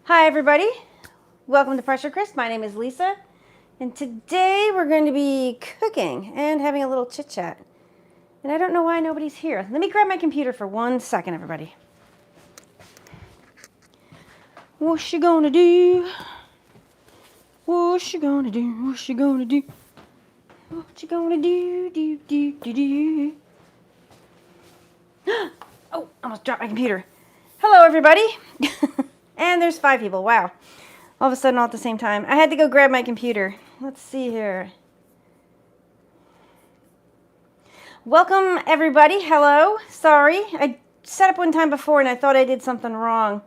Hi everybody, welcome to Pressure Crisp. My name is Lisa, and today we're going to be cooking and having a little chit chat. And I don't know why nobody's here. Let me grab my computer for 1 second, everybody. What you gonna do? What you gonna do? What you gonna do? What you gonna do? Do. Oh, I almost dropped my computer. Hello everybody. And there's 5 people, wow. All of a sudden all at the same time. I had to go grab my computer. Let's see here. Welcome everybody, hello. Sorry, I set up one time before and I thought I did something wrong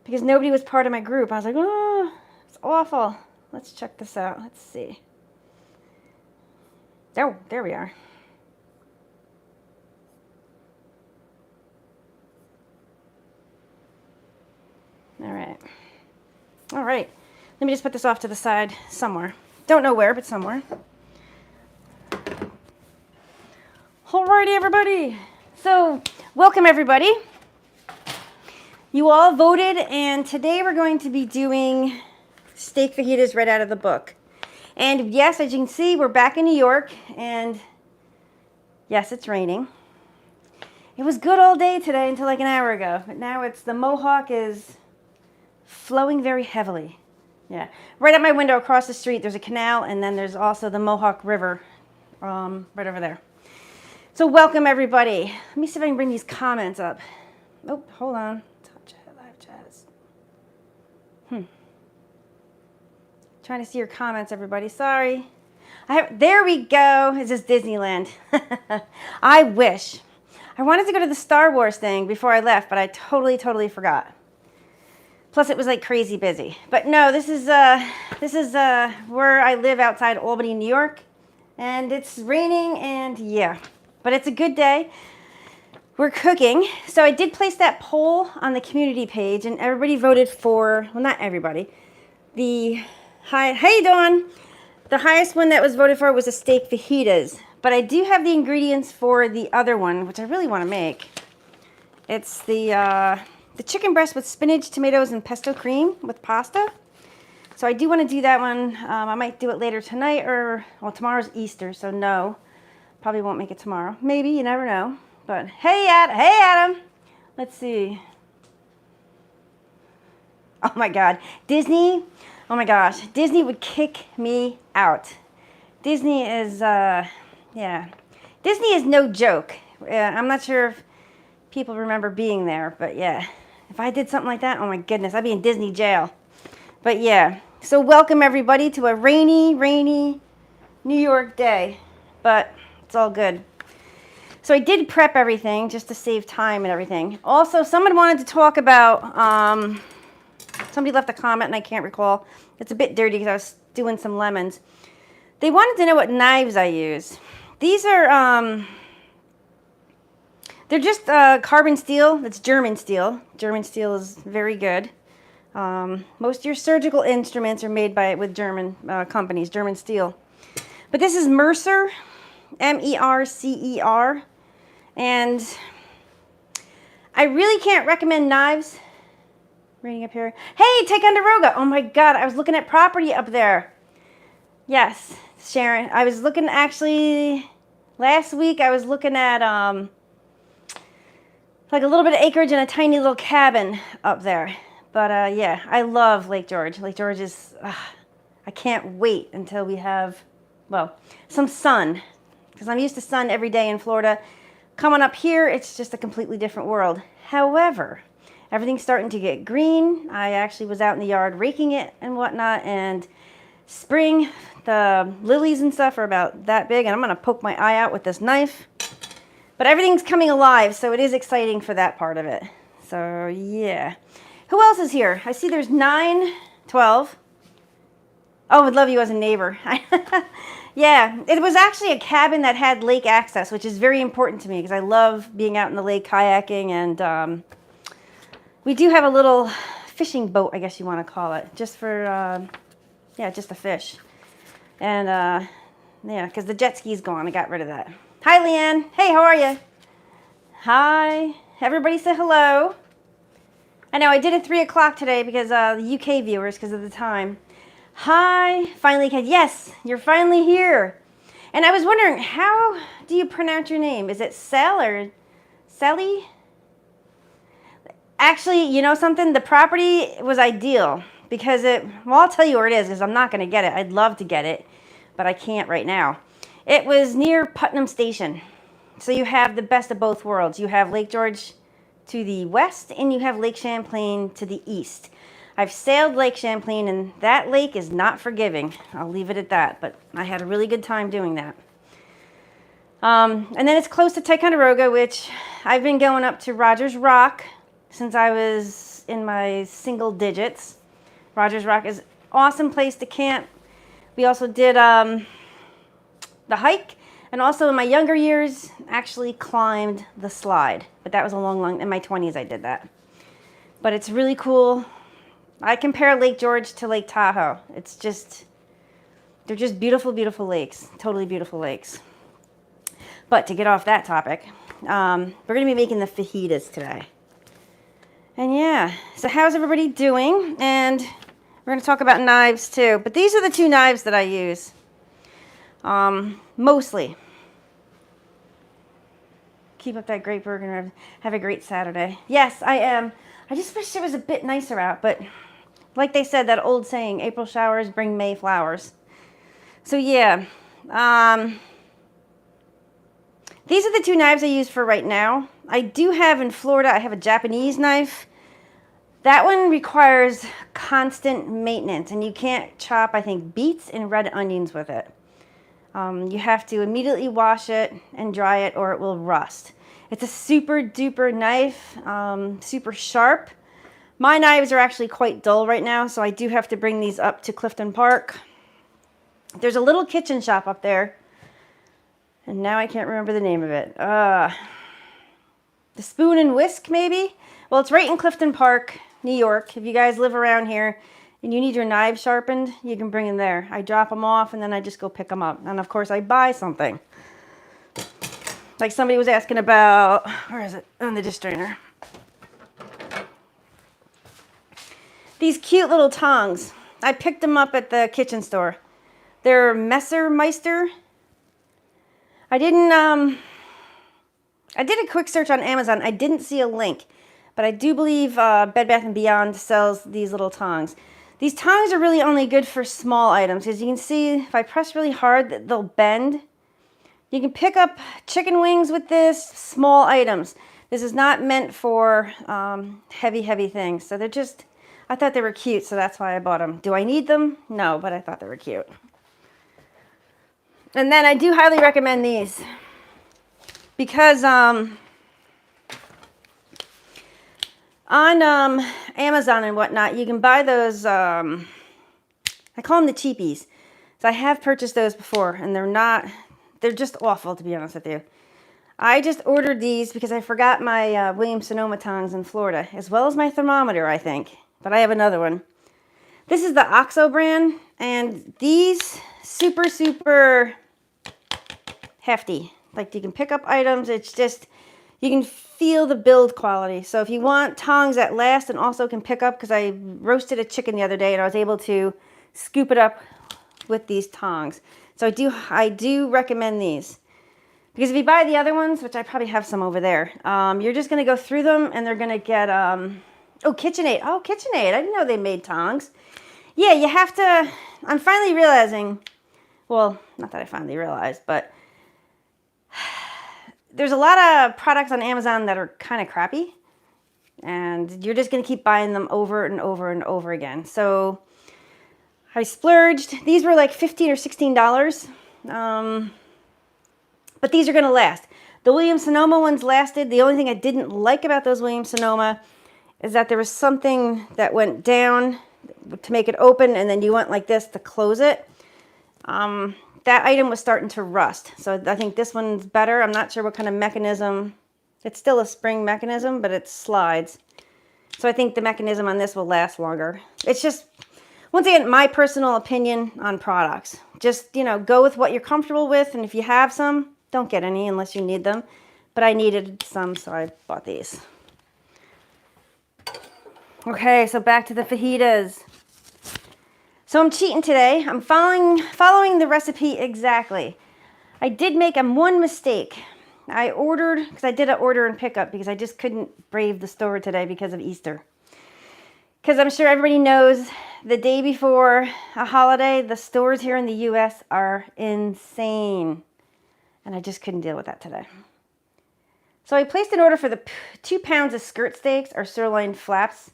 because nobody was part of my group. I was like, oh, it's awful. Let's check this out, let's see. Oh, there we are. All right, let me just put this off to the side somewhere. Don't know where, but somewhere. Alrighty, everybody. So, welcome everybody. You all voted, and today we're going to be doing steak fajitas right out of the book. And yes, as you can see, we're back in New York, and yes, it's raining. It was good all day today until like an hour ago, but now it's the Mohawk is flowing very heavily. Yeah, right at my window across the street there's a canal, and then there's also the Mohawk River right over there. So welcome everybody. Let me see if I can bring these comments up. Oh, hold on. Top chat, live chats. Trying to see your comments, everybody. Sorry. There we go. Is this Disneyland? I wish. I wanted to go to the Star Wars thing before I left, but I totally forgot. Plus, it was like crazy busy. But no, this is where I live outside Albany, New York, and it's raining, and yeah, but it's a good day. We're cooking. So I did place that poll on the community page, and everybody voted for, well, not everybody. Hey, Dawn. The highest one that was voted for was the steak fajitas, but I do have the ingredients for the other one, which I really want to make. It's the chicken breast with spinach, tomatoes, and pesto cream with pasta. So I do want to do that one. I might do it later tonight, or, well, tomorrow's Easter, so no. Probably won't make it tomorrow. Maybe, you never know. But hey, Adam. Let's see. Oh my God, Disney. Oh my gosh, Disney would kick me out. Disney is, yeah. Disney is no joke. I'm not sure if people remember being there, but yeah. If I did something like that, oh my goodness, I'd be in Disney jail. But yeah, so welcome everybody to a rainy New York day, but it's all good. So I did prep everything just to save time and everything. Also, someone wanted to talk about, somebody left a comment and I can't recall. It's a bit dirty because I was doing some lemons. They wanted to know what knives I use. These are, they're just carbon steel. It's German steel. German steel is very good. Most of your surgical instruments are made with German companies, German steel. But this is Mercer, M-E-R-C-E-R. And I really can't recommend knives. Reading up here. Hey, Ticonderoga. Oh my God, I was looking at property up there. Yes, Sharon. I was looking actually, last week I was looking at like a little bit of acreage and a tiny little cabin up there. But yeah, I love Lake George. Lake George is, I can't wait until we have, well, some sun. Because I'm used to sun every day in Florida. Coming up here, it's just a completely different world. However, everything's starting to get green. I actually was out in the yard raking it and whatnot. And spring, the lilies and stuff are about that big. And I'm going to poke my eye out with this knife. But everything's coming alive, so it is exciting for that part of it. So, yeah. Who else is here? I see there's 9, 12. Oh, I'd love you as a neighbor. Yeah, it was actually a cabin that had lake access, which is very important to me because I love being out in the lake kayaking. And we do have a little fishing boat, I guess you want to call it, just for, yeah, just to fish. And, yeah, because the jet ski's gone. I got rid of that. Hi, Leanne. Hey, how are you? Hi. Everybody say hello. I know I did it 3 o'clock today because the UK viewers, because of the time. Hi, finally, yes, you're finally here. And I was wondering, how do you pronounce your name? Is it Sel or Sally? Actually, you know something? The property was ideal because well, I'll tell you where it is because I'm not going to get it. I'd love to get it, but I can't right now. It was near Putnam Station. So you have the best of both worlds. You have Lake George to the west and you have Lake Champlain to the east. I've sailed Lake Champlain and that lake is not forgiving. I'll leave it at that, but I had a really good time doing that. And then it's close to Ticonderoga, which I've been going up to Rogers Rock since I was in my single digits. Rogers Rock is an awesome place to camp. We also did the hike, and also in my younger years actually climbed the slide. But that was a long, in my 20s I did that. But it's really cool. I compare Lake George to Lake Tahoe. It's just, they're just beautiful, beautiful lakes. Totally beautiful lakes. But to get off that topic, we're going to be making the fajitas today. And yeah, so how's everybody doing? And we're going to talk about knives too. But these are the 2 knives that I use. Mostly. Keep up that great burger and have a great Saturday. Yes, I am. I just wish it was a bit nicer out, but like they said, that old saying, April showers bring May flowers. So yeah, these are the 2 knives I use for right now. I do have in Florida, I have a Japanese knife. That one requires constant maintenance, and you can't chop, I think, beets and red onions with it. You have to immediately wash it and dry it or it will rust. It's a super duper knife, super sharp. My knives are actually quite dull right now, so I do have to bring these up to Clifton Park. There's a little kitchen shop up there, and now I can't remember the name of it. The Spoon and Whisk, maybe? Well, it's right in Clifton Park, New York. If you guys live around here and you need your knives sharpened, you can bring them there. I drop them off and then I just go pick them up. And of course I buy something. Like somebody was asking about, where is it? On the dish drainer. These cute little tongs. I picked them up at the kitchen store. They're Messermeister. I did a quick search on Amazon. I didn't see a link, but I do believe Bed Bath & Beyond sells these little tongs. These tongs are really only good for small items. As you can see, if I press really hard, they'll bend. You can pick up chicken wings with this, small items. This is not meant for heavy things. So they're just, I thought they were cute, so that's why I bought them. Do I need them? No, but I thought they were cute. And then I do highly recommend these because on Amazon and whatnot, you can buy those, I call them the cheapies. So I have purchased those before, and they're just awful, to be honest with you. I just ordered these because I forgot my Williams-Sonoma tongs in Florida, as well as my thermometer, I think. But I have another one. This is the OXO brand, and these super hefty. Like, you can pick up items. It's just, you can feel the build quality. So if you want tongs that last and also can pick up, because I roasted a chicken the other day and I was able to scoop it up with these tongs. So I do recommend these. Because if you buy the other ones, which I probably have some over there, you're just going to go through them and they're going to get, oh, KitchenAid. Oh, KitchenAid. I didn't know they made tongs. Yeah, you have to, I'm finally realizing, well, not that I finally realized, but there's a lot of products on Amazon that are kind of crappy. And you're just going to keep buying them over and over and over again. So I splurged. These were like $15 or $16. But these are going to last. The Williams-Sonoma ones lasted. The only thing I didn't like about those Williams-Sonoma is that there was something that went down to make it open, and then you went like this to close it. That item was starting to rust. So I think this one's better. I'm not sure what kind of mechanism. It's still a spring mechanism, but it slides. So I think the mechanism on this will last longer. It's just, once again, my personal opinion on products. Just, you know, go with what you're comfortable with, and if you have some, don't get any unless you need them. But I needed some, so I bought these. Okay, so back to the fajitas. So I'm cheating today. I'm following the recipe exactly. I did make one mistake. I ordered, because I did an order and pickup because I just couldn't brave the store today because of Easter. Because I'm sure everybody knows the day before a holiday, the stores here in the U.S. are insane. And I just couldn't deal with that today. So I placed an order for the 2 pounds of skirt steaks or sirloin flaps.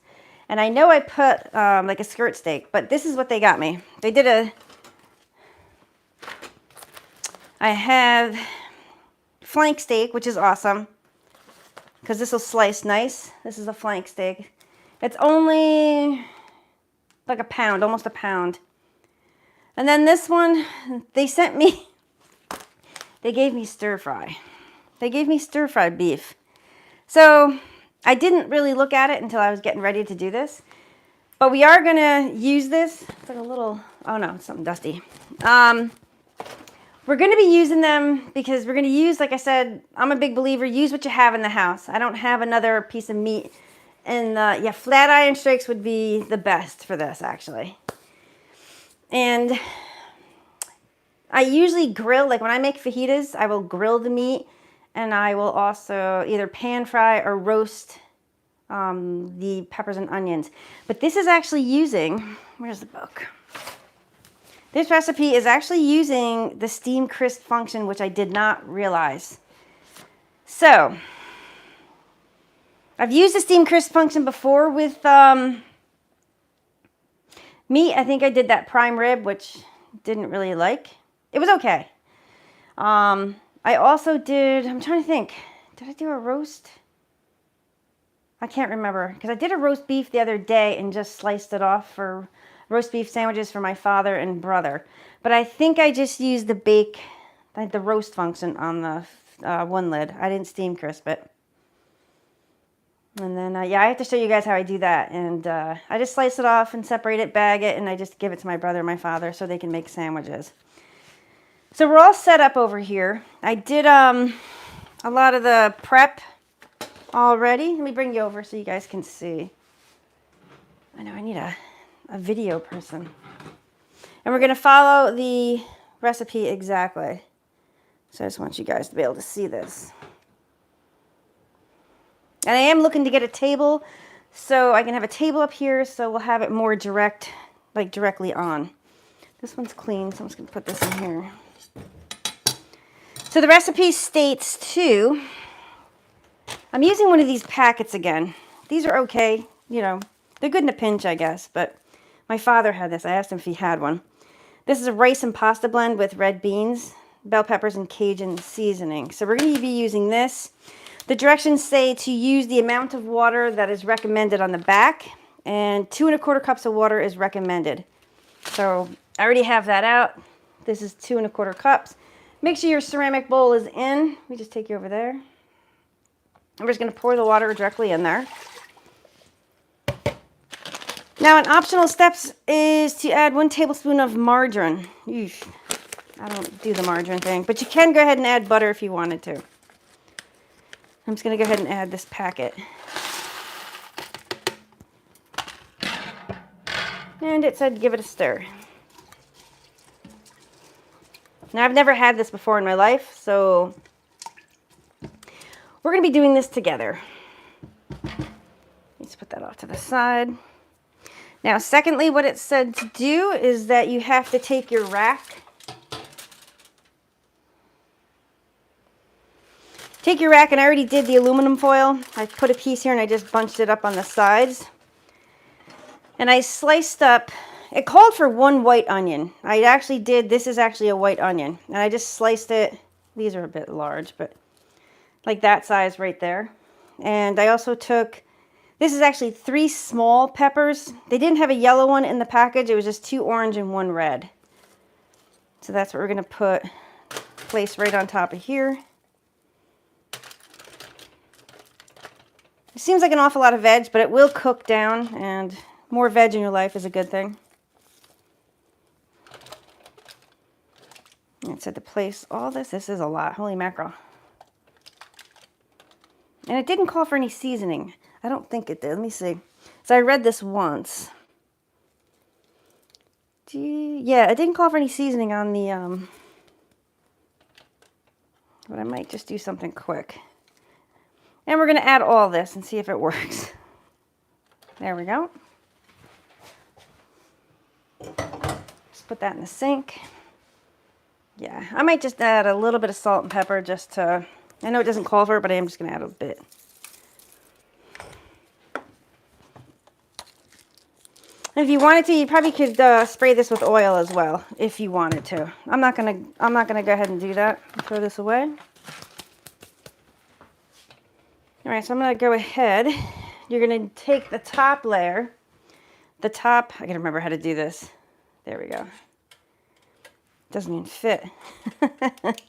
And I know I put like a skirt steak, but this is what they got me. They did I have flank steak, which is awesome because this will slice nice. This is a flank steak. It's only like a pound, almost a pound. And then this one, they gave me stir fry. They gave me stir fried beef. So I didn't really look at it until I was getting ready to do this. But we are going to use this. It's like a little, oh no, it's something dusty. We're going to be using them because we're going to use, like I said, I'm a big believer, use what you have in the house. I don't have another piece of meat. And yeah, flat iron steaks would be the best for this, actually. And I usually grill, like when I make fajitas, I will grill the meat. And I will also either pan fry or roast the peppers and onions. But this is actually using, where's the book? This recipe is actually using the steam crisp function, which I did not realize. So, I've used the steam crisp function before with meat. I think I did that prime rib, which didn't really like. It was okay. I also did, I'm trying to think, did I do a roast? I can't remember, because I did a roast beef the other day and just sliced it off for roast beef sandwiches for my father and brother. But I think I just used the roast function on the one lid. I didn't steam crisp it. And then, yeah, I have to show you guys how I do that. And I just slice it off and separate it, bag it, and I just give it to my brother and my father so they can make sandwiches. So we're all set up over here. I did a lot of the prep already. Let me bring you over so you guys can see. I know I need a video person. And we're going to follow the recipe exactly. So I just want you guys to be able to see this. And I am looking to get a table so I can have a table up here so we'll have it more direct, like directly on. This one's clean, so I'm just going to put this in here. So the recipe states too, I'm using one of these packets again. These are okay, you know, they're good in a pinch, I guess, but my father had this. I asked him if he had one. This is a rice and pasta blend with red beans, bell peppers, and Cajun seasoning. So we're going to be using this. The directions say to use the amount of water that is recommended on the back, and 2 1/4 cups of water is recommended. So I already have that out. This is 2 1/4 cups. Make sure your ceramic bowl is in. Let me just take you over there. I'm just going to pour the water directly in there. Now, an optional steps is to add 1 tablespoon of margarine. Eesh. I don't do the margarine thing, but you can go ahead and add butter if you wanted to. I'm just going to go ahead and add this packet. And it said give it a stir. Now, I've never had this before in my life, so we're going to be doing this together. Let's put that off to the side. Now, secondly, what it said to do is that you have to take your rack. Take your rack, and I already did the aluminum foil. I put a piece here and I just bunched it up on the sides. And I sliced up, it called for 1 white onion. I actually did, this is actually a white onion. And I just sliced it, these are a bit large, but like that size right there. And I also took, this is actually 3 small peppers. They didn't have a yellow one in the package. It was just 2 orange and 1 red. So that's what we're going to place right on top of here. It seems like an awful lot of veg, but it will cook down, and more veg in your life is a good thing. And it said to place all this. This is a lot. Holy mackerel. And it didn't call for any seasoning. I don't think it did. Let me see. So I read this once. Yeah, it didn't call for any seasoning on the, but I might just do something quick. And we're going to add all this and see if it works. There we go. Just put that in the sink. Yeah, I might just add a little bit of salt and pepper just to, I know it doesn't call for it, but I am just going to add a bit. If you wanted to, you probably could spray this with oil as well, if you wanted to. I'm not gonna go ahead and do that. Throw this away. All right, so I'm gonna go ahead. You're gonna take the top layer. I gotta remember how to do this. There we go. Doesn't even fit. But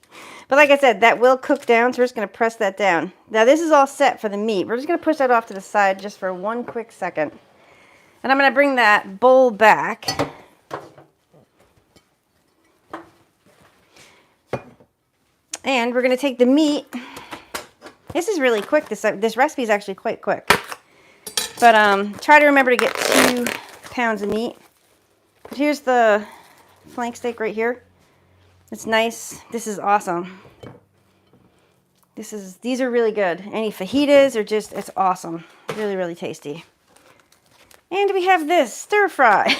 like I said, that will cook down, so we're just gonna press that down. Now this is all set for the meat. We're just gonna push that off to the side just for one quick second. And I'm going to bring that bowl back. And we're going to take the meat. This is really quick. This recipe is actually quite quick. But try to remember to get 2 pounds of meat. But here's the flank steak right here. It's nice. This is awesome. These are really good. Any fajitas are just, it's awesome. Really, really tasty. And we have this stir fry.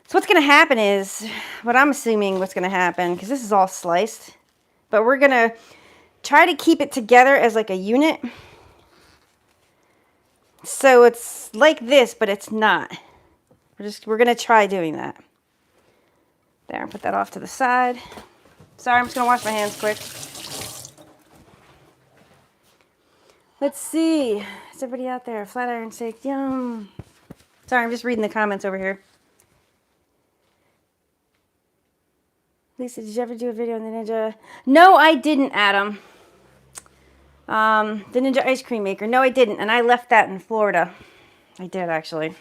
So what's going to happen is, what I'm assuming what's going to happen, because this is all sliced, but we're going to try to keep it together as like a unit. So it's like this, but it's not. We're going to try doing that. There, put that off to the side. Sorry, I'm just going to wash my hands quick. Let's see. Is everybody out there? Flat iron steak, yum. Sorry, I'm just reading the comments over here. Lisa, did you ever do a video on the Ninja? No, I didn't, Adam. The Ninja ice cream maker. No, I didn't, and I left that in Florida. I did, actually.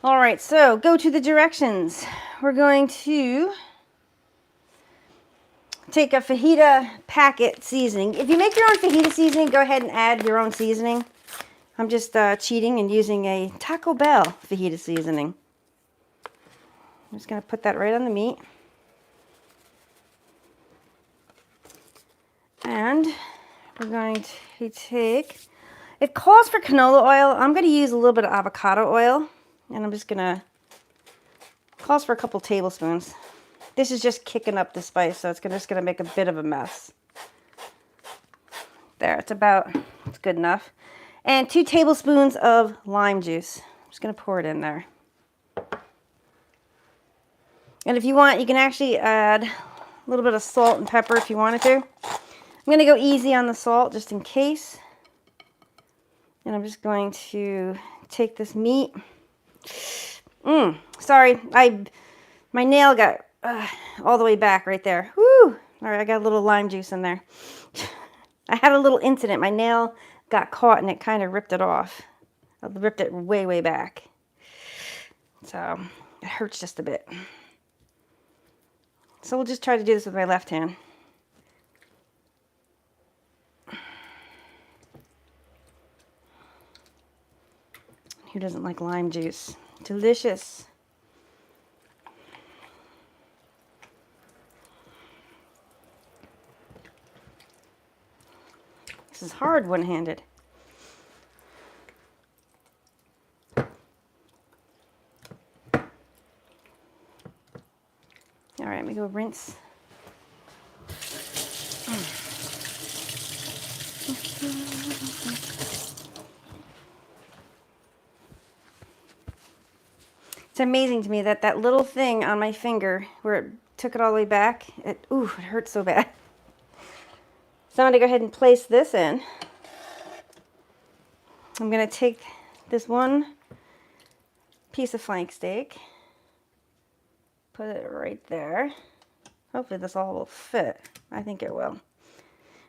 All right, so go to the directions. We're going to take a fajita packet seasoning. If you make your own fajita seasoning, go ahead and add your own seasoning. I'm just cheating and using a Taco Bell fajita seasoning. I'm just going to put that right on the meat. And we're going to take, it calls for canola oil. I'm going to use a little bit of avocado oil. And I'm just going to, calls for a couple tablespoons. This is just kicking up the spice, so it's just going to make a bit of a mess. There, it's good enough. And 2 tablespoons of lime juice. I'm just going to pour it in there. And if you want, you can actually add a little bit of salt and pepper if you wanted to. I'm going to go easy on the salt just in case. And I'm just going to take this meat. Sorry, my nail got all the way back right there. Woo! All right, I got a little lime juice in there. I had a little incident. My nail got caught and it kind of ripped it off. I ripped it way, way back. So it hurts just a bit. So we'll just try to do this with my left hand. Who doesn't like lime juice? Delicious. This is hard one-handed. All right, let me go rinse. It's amazing to me that that little thing on my finger where it took it all the way back, it hurts so bad. So I'm going to go ahead and place this in. I'm going to take this one piece of flank steak, put it right there. Hopefully this all will fit. I think it will.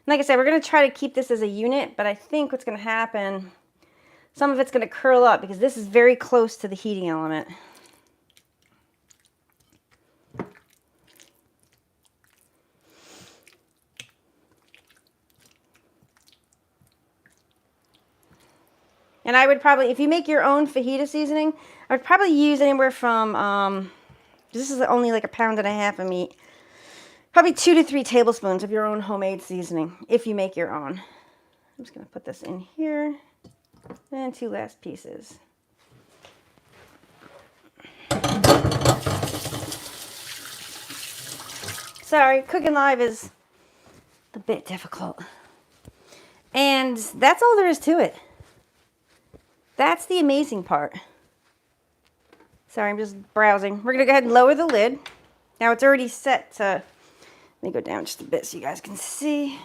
Like I said, we're going to try to keep this as a unit, but I think what's going to happen, some of it's going to curl up because this is very close to the heating element. And I would probably, if you make your own fajita seasoning, I would probably use anywhere from, this is only like 1.5 pounds of meat, probably 2 to 3 tablespoons of your own homemade seasoning, if you make your own. I'm just going to put this in here, and 2 last pieces. Sorry, cooking live is a bit difficult. And that's all there is to it. That's the amazing part. Sorry, I'm just browsing. We're going to go ahead and lower the lid. Now it's already set to, let me go down just a bit so you guys can see.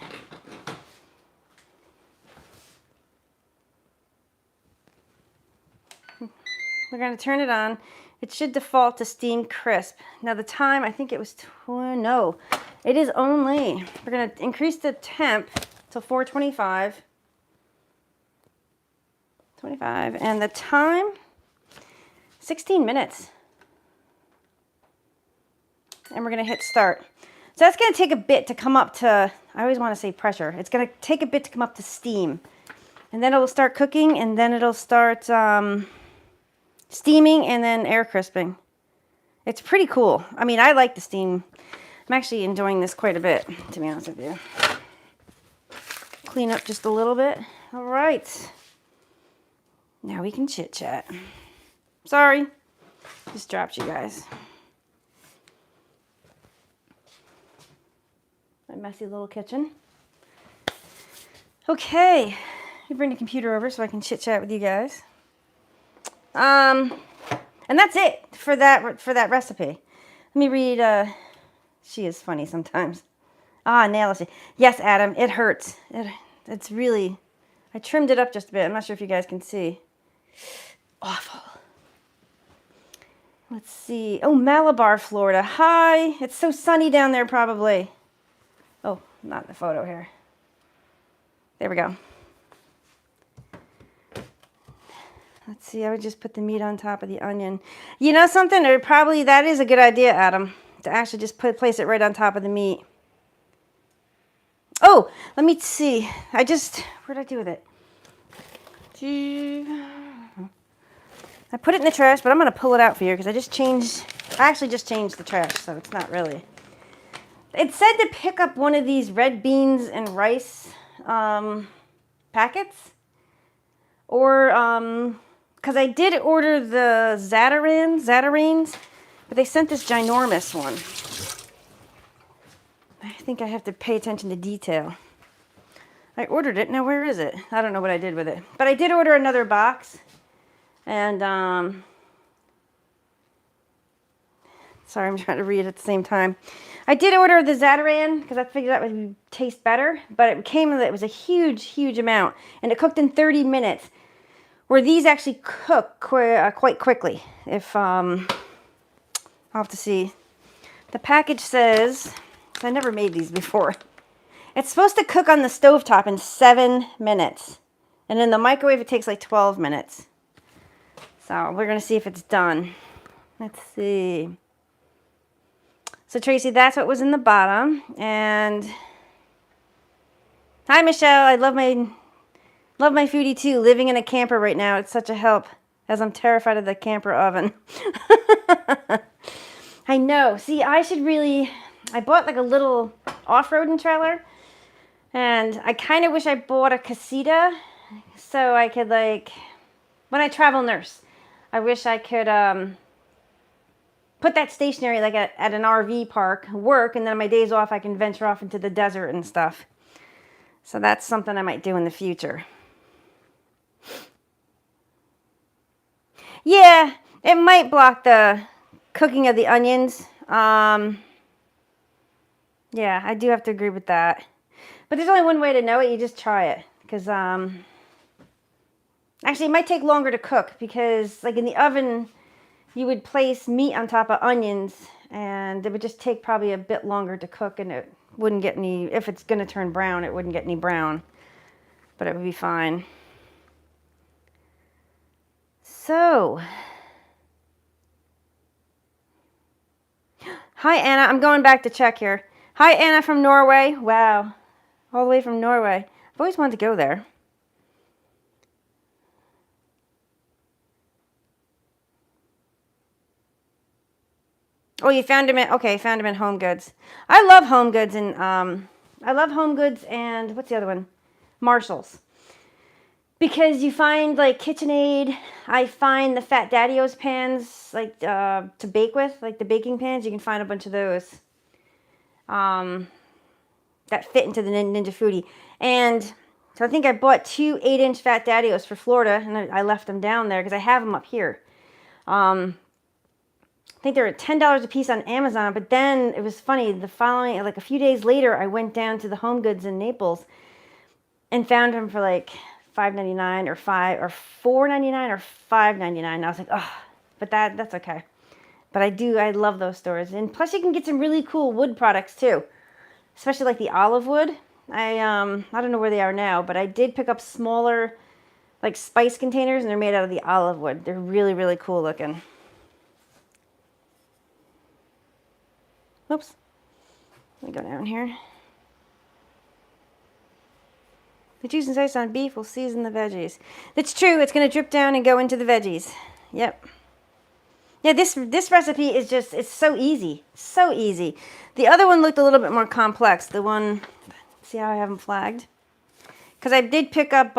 We're going to turn it on. It should default to steam crisp. Now the time, I think it was, no, it is only, we're going to increase the temp to 425. 25, and the time, 16 minutes. And we're going to hit start. So that's going to take a bit to come up to, I always want to say pressure. It's going to take a bit to come up to steam. And then it'll start cooking, and then it'll start steaming and then air crisping. It's pretty cool. I mean, I like the steam. I'm actually enjoying this quite a bit, to be honest with you. Clean up just a little bit. All right. Now we can chit chat. Sorry, just dropped you guys. My messy little kitchen. Okay, you bring the computer over so I can chit chat with you guys. And that's it for that recipe. Let me read. She is funny sometimes. Nail it. Yes, Adam, it hurts. It's really. I trimmed it up just a bit. I'm not sure if you guys can see. Awful. Let's see. Oh, Malabar, Florida. Hi. It's so sunny down there, probably. Oh, not in the photo here. There we go. Let's see. I would just put the meat on top of the onion. You know something? Or probably that is a good idea, Adam, to actually just place it right on top of the meat. Oh, let me see. What did I do with it? I put it in the trash, but I'm going to pull it out for you because I actually just changed the trash, so it's not really. It said to pick up one of these red beans and rice packets. Or, because I did order the Zatarains, but they sent this ginormous one. I think I have to pay attention to detail. I ordered it. Now, where is it? I don't know what I did with it. But I did order another box. And, sorry, I'm trying to read at the same time. I did order the Zatarain because I figured that would taste better. But it was a huge, huge amount. And it cooked in 30 minutes. Where these actually cook quite quickly. I'll have to see. The package says, I never made these before. It's supposed to cook on the stovetop in 7 minutes. And in the microwave, it takes like 12 minutes. So we're going to see if it's done. Let's see. So Tracy, that's what was in the bottom. And hi, Michelle. I love my foodie too. Living in a camper right now. It's such a help as I'm terrified of the camper oven. I know. See, I bought like a little off-roading trailer. And I kind of wish I bought a casita so I could when I travel nurse, I wish I could put that stationary like at an RV park, work, and then on my days off I can venture off into the desert and stuff. So that's something I might do in the future. Yeah, it might block the cooking of the onions. Yeah, I do have to agree with that. But there's only one way to know it. You just try it. Because, actually, it might take longer to cook. Because, like in the oven, you would place meat on top of onions. And it would just take probably a bit longer to cook. And it wouldn't get any, if it's going to turn brown, it wouldn't get any brown. But it would be fine. So, hi, Anna. I'm going back to check here. Hi, Anna from Norway. Wow. All the way from Norway. I've always wanted to go there. Oh, you found him at, okay, found him in Home Goods. I love Home Goods and, I love Home Goods and, what's the other one? Marshall's. Because you find, like, KitchenAid. I find the Fat Daddy-O's pans, like, to bake with, like the baking pans. You can find a bunch of those. That fit into the Ninja Foodi. And so I think I bought 2 8-inch Fat Daddy-O's for Florida, and I left them down there because I have them up here. I think they were $10 a piece on Amazon, but then it was funny. The following, like a few days later, I went down to the Home Goods in Naples and found them for like $5.99 or $4.99 or $5.99. I was like, oh, but that's okay. But I love those stores, and plus you can get some really cool wood products too. Especially like the olive wood. I don't know where they are now, but I did pick up smaller like spice containers, and they're made out of the olive wood. They're really, really cool looking. Oops. Let me go down here. The juice and spice on beef will season the veggies. That's true. It's going to drip down and go into the veggies. Yep. Yeah, this recipe is just, it's so easy. So easy. The other one looked a little bit more complex. The one, see how I have them flagged? Because I did pick up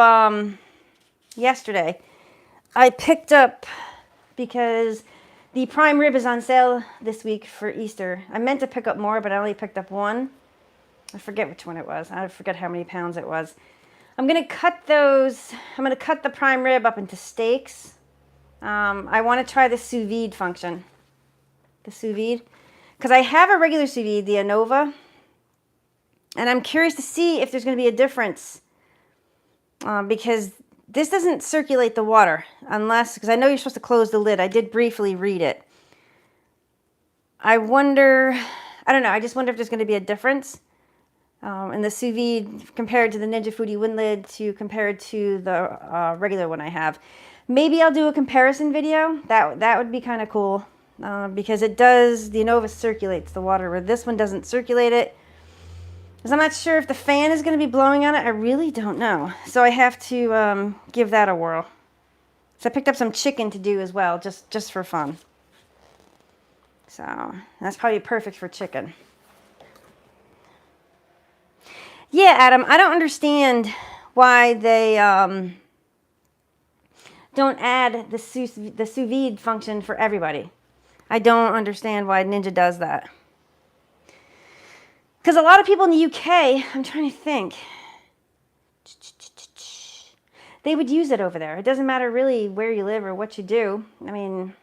yesterday. I picked up, because the prime rib is on sale this week for Easter. I meant to pick up more, but I only picked up one. I forget which one it was. I forget how many pounds it was. I'm going to cut the prime rib up into steaks. I want to try the sous vide function. The sous vide. Because I have a regular sous vide, the Anova. And I'm curious to see if there's going to be a difference. Because this doesn't circulate the water. Because I know you're supposed to close the lid. I did briefly read it. I don't know. I just wonder if there's going to be a difference. In the sous vide compared to the Ninja Foodi One lid compared to the regular one I have. Maybe I'll do a comparison video. That would be kind of cool, because the Anova circulates the water, where this one doesn't circulate it. Because I'm not sure if the fan is going to be blowing on it. I really don't know. So I have to give that a whirl. So I picked up some chicken to do as well, just for fun. So that's probably perfect for chicken. Yeah, Adam, I don't understand why they don't add the sous vide function for everybody. I don't understand why Ninja does that. Because a lot of people in the UK, I'm trying to think, they would use it over there. It doesn't matter really where you live or what you do. I mean,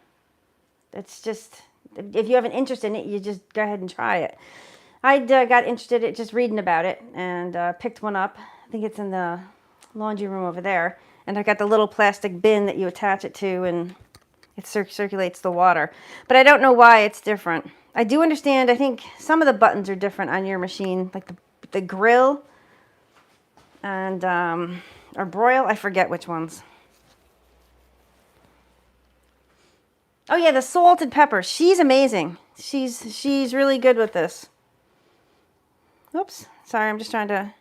it's just, if you have an interest in it, you just go ahead and try it. I got interested in just reading about it and picked one up. I think it's in the laundry room over there. And I got the little plastic bin that you attach it to, and it circulates the water. But I don't know why it's different. I do understand, I think some of the buttons are different on your machine, like the grill and or broil. I forget which ones. Oh yeah, the salted pepper. She's amazing. She's really good with this. Oops, sorry, I'm just trying to...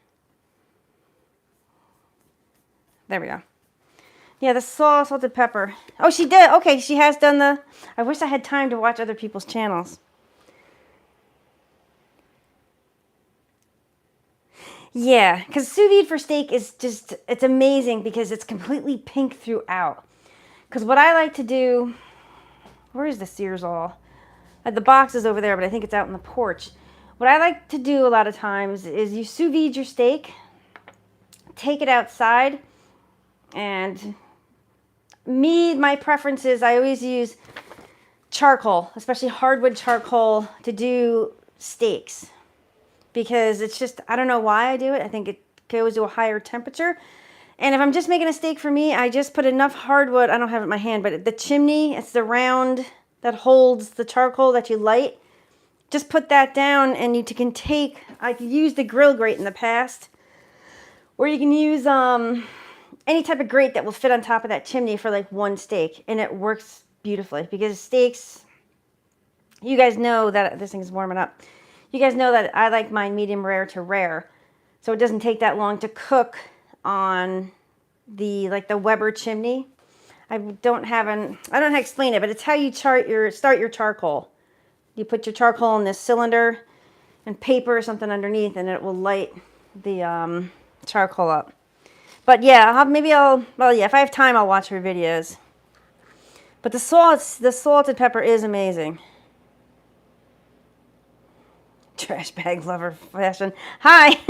There we go. Yeah, the salted pepper. Oh, she did. Okay, she has done the... I wish I had time to watch other people's channels. Yeah, because sous vide for steak is just... It's amazing because it's completely pink throughout. Because what I like to do... Where is the Sears all? The box is over there, but I think it's out on the porch. What I like to do a lot of times is you sous vide your steak, take it outside, and my preference is I always use charcoal, especially hardwood charcoal, to do steaks. Because it's just, I don't know why I do it. I think it goes to a higher temperature. And if I'm just making a steak for me, I just put enough hardwood, I don't have it in my hand, but the chimney, it's the round that holds the charcoal that you light. Just put that down, and you can take, I've used the grill grate in the past, or you can use any type of grate that will fit on top of that chimney for like one steak, and it works beautifully. Because steaks, you guys know that, this thing's warming up, you guys know that I like mine medium rare to rare, so it doesn't take that long to cook on the Weber chimney. I don't know how to explain it, but it's how you start your charcoal. You put your charcoal in this cylinder and paper or something underneath, and it will light the charcoal up. But yeah, well, yeah, if I have time, I'll watch her videos. But the salted pepper is amazing. Trash bag lover fashion. Hi.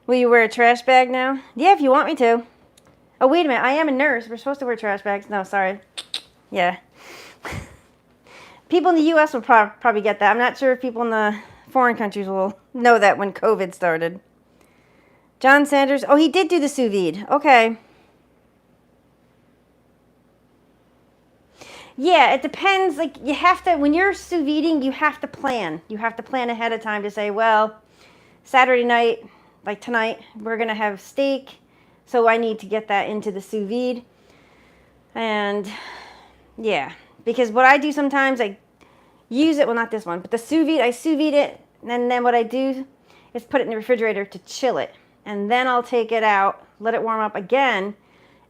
Will you wear a trash bag now? Yeah, if you want me to. Oh, wait a minute. I am a nurse. We're supposed to wear trash bags. No, sorry. Yeah. People in the U.S. will probably get that. I'm not sure if people in the foreign countries will know that when COVID started. John Sanders. Oh, he did do the sous vide. Okay. Yeah, it depends. Like, you have to, when you're sous videing, you have to plan. You have to plan ahead of time to say, well, Saturday night, like tonight, we're going to have steak. So I need to get that into the sous vide. And yeah, because what I do sometimes, I use it, well, not this one, but the sous vide, I sous vide it. And then what I do is put it in the refrigerator to chill it. And then I'll take it out, let it warm up again.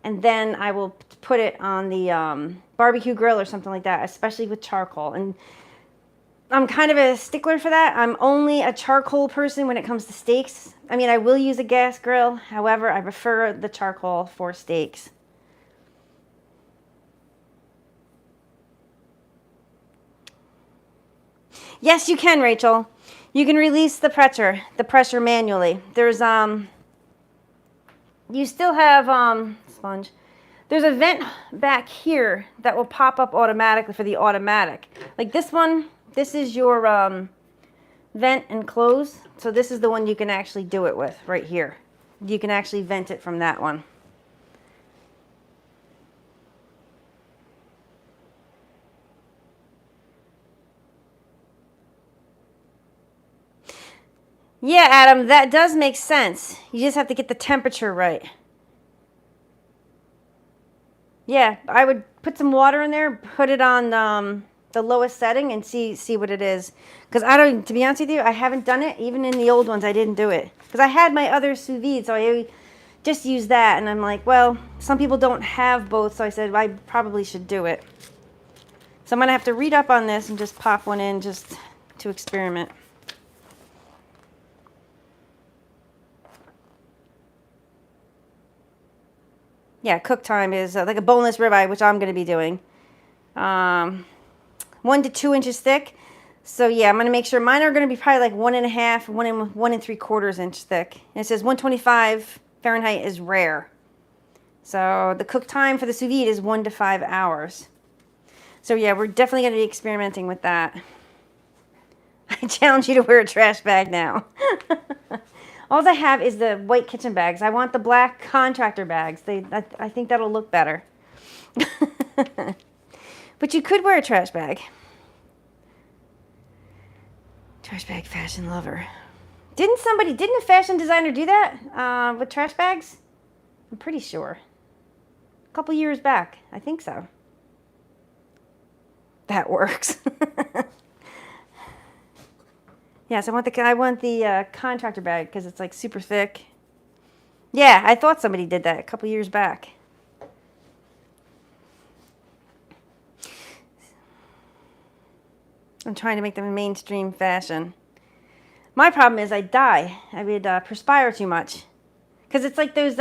And then I will put it on the barbecue grill or something like that, especially with charcoal. And I'm kind of a stickler for that. I'm only a charcoal person when it comes to steaks. I mean, I will use a gas grill. However, I prefer the charcoal for steaks. Yes, you can, Rachel. You can release the pressure manually. There's you still have sponge. There's a vent back here that will pop up automatically for the automatic. Like this one, this is your vent and close. So this is the one you can actually do it with right here. You can actually vent it from that one. Yeah, Adam, that does make sense. You just have to get the temperature right. Yeah, I would put some water in there, put it on the lowest setting, and see what it is. Because I don't, to be honest with you, I haven't done it. Even in the old ones, I didn't do it. Because I had my other sous vide, so I just used that. And I'm like, well, some people don't have both, so I said, well, I probably should do it. So I'm going to have to read up on this and just pop one in just to experiment. Yeah, cook time is like a boneless ribeye, which I'm going to be doing. 1 to 2 inches thick. So yeah, I'm going to make sure mine are going to be probably like 1.5, 1 and 3/4 inch thick. And it says 125 Fahrenheit is rare. So the cook time for the sous vide is 1 to 5 hours. So yeah, we're definitely going to be experimenting with that. I challenge you to wear a trash bag now. All I have is the white kitchen bags. I want the black contractor bags. I think that'll look better. But you could wear a trash bag. Trash bag fashion lover. Didn't a fashion designer do that with trash bags? I'm pretty sure. A couple years back. I think so. That works. Yes, I want the contractor bag because it's like super thick. Yeah, I thought somebody did that a couple years back. I'm trying to make them a mainstream fashion. My problem is I die. I would perspire too much. Because it's like those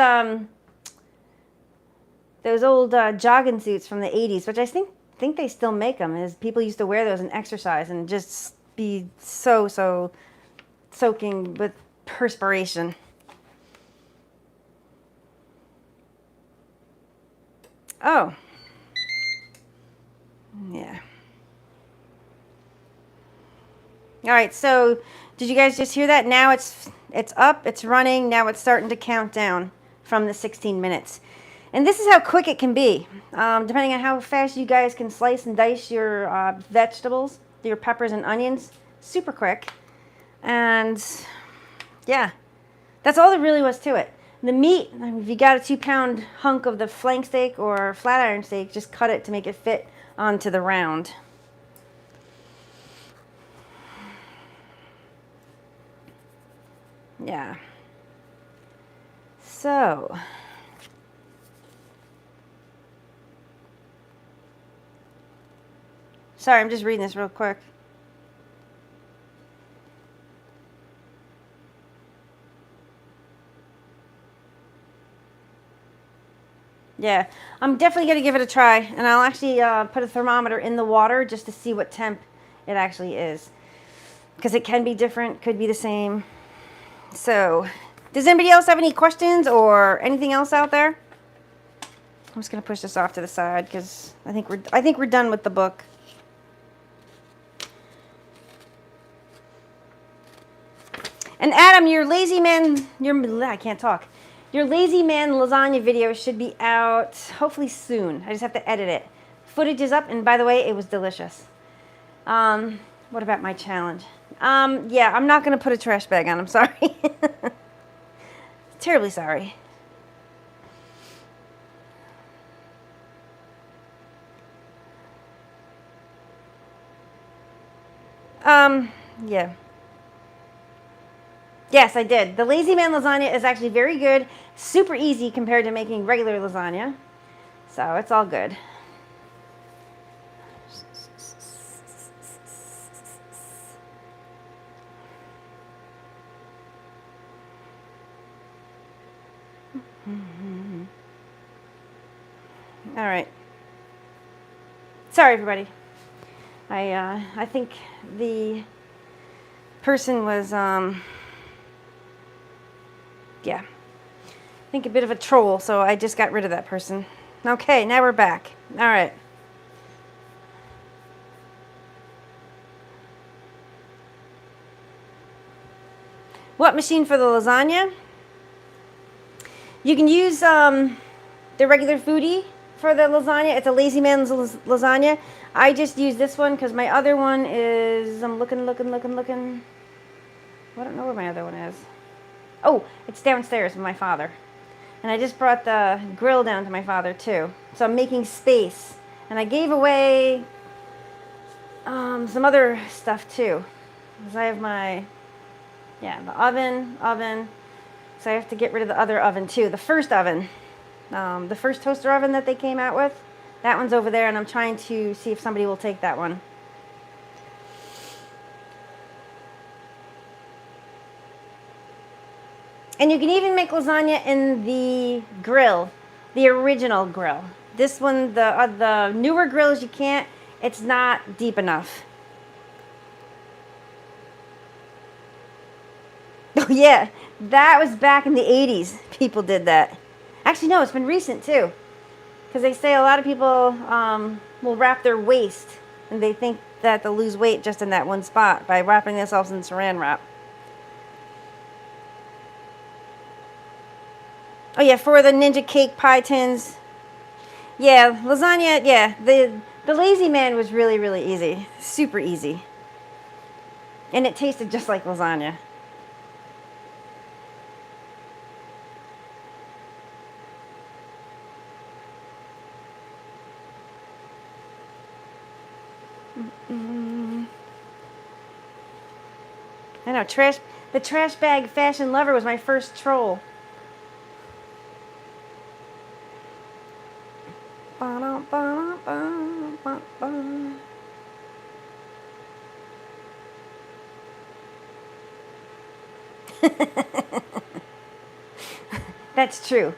old jogging suits from the 80s, which I think they still make them. Is people used to wear those in exercise and just be so soaking with perspiration. Oh. Yeah. All right, so did you guys just hear that? Now it's up, it's running, now it's starting to count down from the 16 minutes. And this is how quick it can be, depending on how fast you guys can slice and dice your vegetables, your peppers and onions. Super quick. And yeah, that's all there really was to it. The meat, if you got a 2-pound hunk of the flank steak or flat iron steak, just cut it to make it fit onto the round. Yeah. So, Sorry, I'm just reading this real quick. Yeah, I'm definitely going to give it a try, and I'll actually put a thermometer in the water just to see what temp it actually is, because it can be different, could be the same. So, does anybody else have any questions or anything else out there? I'm just going to push this off to the side because I think we're done with the book. And Adam, your lazy man, I can't talk. Your lazy man lasagna video should be out hopefully soon. I just have to edit it. Footage is up, and by the way, it was delicious. What about my challenge? Yeah, I'm not going to put a trash bag on. I'm sorry. Terribly sorry. Yeah. Yes, I did. The Lazy Man lasagna is actually very good, super easy compared to making regular lasagna. So it's all good. All right. Sorry, everybody. I think the person was, yeah, I think a bit of a troll, so I just got rid of that person. Okay, now we're back. All right. What machine for the lasagna? You can use the regular Foodie for the lasagna. It's a Lazy Man's lasagna. I just use this one because my other one is, I'm looking. I don't know where my other one is. Oh, it's downstairs with my father. And I just brought the grill down to my father too. So I'm making space. And I gave away some other stuff too. Because I have my, yeah, the oven. So I have to get rid of the other oven too. The first oven. The first toaster oven that they came out with. That one's over there, and I'm trying to see if somebody will take that one. And you can even make lasagna in the grill, the original grill. This one, the newer grills, you can't. It's not deep enough. Oh yeah, that was back in the 80s. People did that. Actually, no, it's been recent too. Because they say a lot of people will wrap their waist, and they think that they'll lose weight just in that one spot by wrapping themselves in saran wrap. Oh yeah, for the Ninja cake pie tins. Yeah, lasagna, yeah. The Lazy Man was really, really easy. Super easy. And it tasted just like lasagna. I know, the trash bag fashion lover was my first troll. That's true.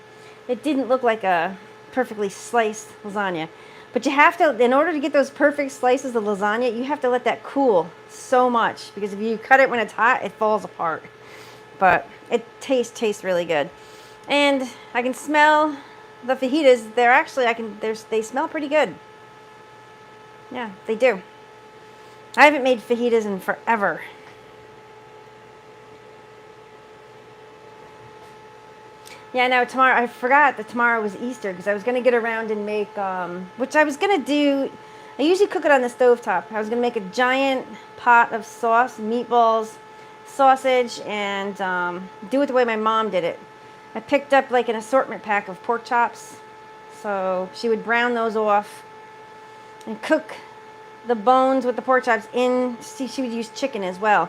It didn't look like a perfectly sliced lasagna. But you have to, in order to get those perfect slices of lasagna, you have to let that cool so much. Because if you cut it when it's hot, it falls apart. But it tastes really good. And I can smell the fajitas. They're actually, they smell pretty good. Yeah, they do. I haven't made fajitas in forever. Yeah, no, tomorrow, I forgot that tomorrow was Easter because I was going to get around and make, which I was going to do, I usually cook it on the stovetop. I was going to make a giant pot of sauce, meatballs, sausage, and do it the way my mom did it. I picked up like an assortment pack of pork chops, so she would brown those off and cook the bones with the pork chops in, she would use chicken as well.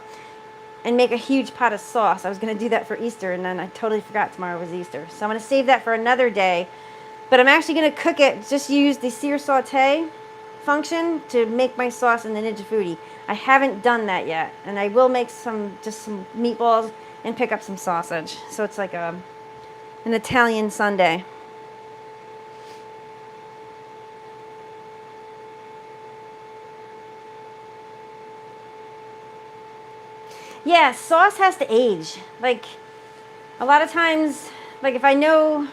And make a huge pot of sauce. I was going to do that for Easter, and then I totally forgot tomorrow was Easter. So I'm going to save that for another day. But I'm actually going to cook it, just use the sear saute function to make my sauce in the Ninja Foodi. I haven't done that yet, and I will make just some meatballs and pick up some sausage. So it's like an Italian Sunday. Yeah, sauce has to age. Like, a lot of times, like if I know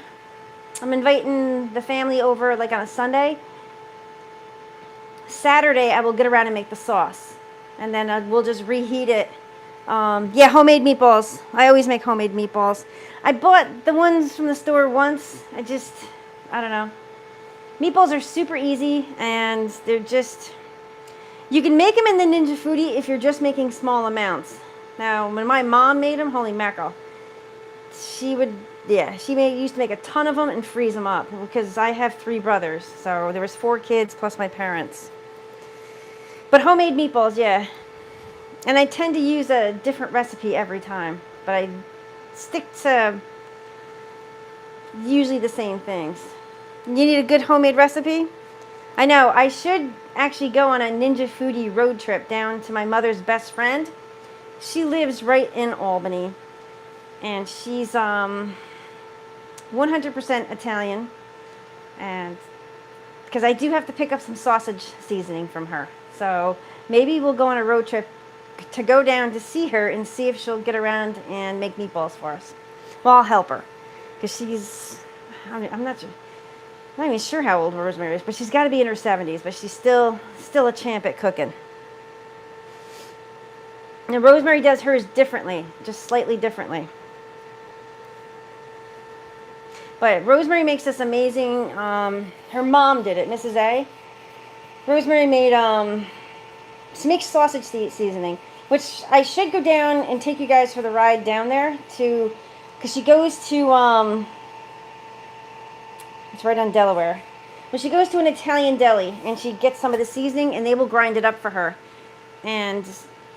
I'm inviting the family over like on a Sunday, Saturday I will get around and make the sauce. And then we'll just reheat it. Yeah, homemade meatballs. I always make homemade meatballs. I bought the ones from the store once. I don't know. Meatballs are super easy, and they're just, you can make them in the Ninja Foodi if you're just making small amounts. Now, when my mom made them, holy mackerel, she used to make a ton of them and freeze them up, because I have 3 brothers, so there was 4 kids plus my parents. But homemade meatballs, yeah. And I tend to use a different recipe every time, but I stick to usually the same things. You need a good homemade recipe? I know, I should actually go on a Ninja Foodi road trip down to my mother's best friend. She lives right in Albany, and she's 100% Italian, and because I do have to pick up some sausage seasoning from her. So maybe we'll go on a road trip to go down to see her and see if she'll get around and make meatballs for us. Well, I'll help her, because I'm not even sure how old Rosemary is, but she's got to be in her 70s, but she's still a champ at cooking. And Rosemary does hers differently, just slightly differently. But Rosemary makes this amazing, her mom did it, Mrs. A. Rosemary made, she makes sausage seasoning, which I should go down and take you guys for the ride down there to, because she goes to, it's right on Delaware. Well, she goes to an Italian deli, and she gets some of the seasoning, and they will grind it up for her. And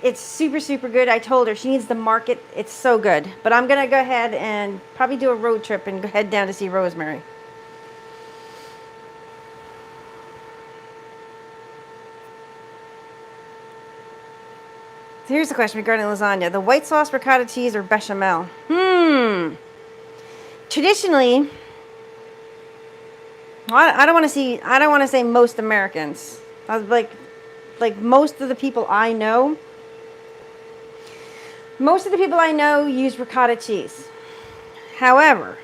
it's super, super good. I told her she needs to market. It's so good. But I'm going to go ahead and probably do a road trip and head down to see Rosemary. So here's the question regarding lasagna. The white sauce, ricotta cheese, or bechamel? Traditionally, I don't want to say most Americans. I was like most of the people I know. Most of the people I know use ricotta cheese. However,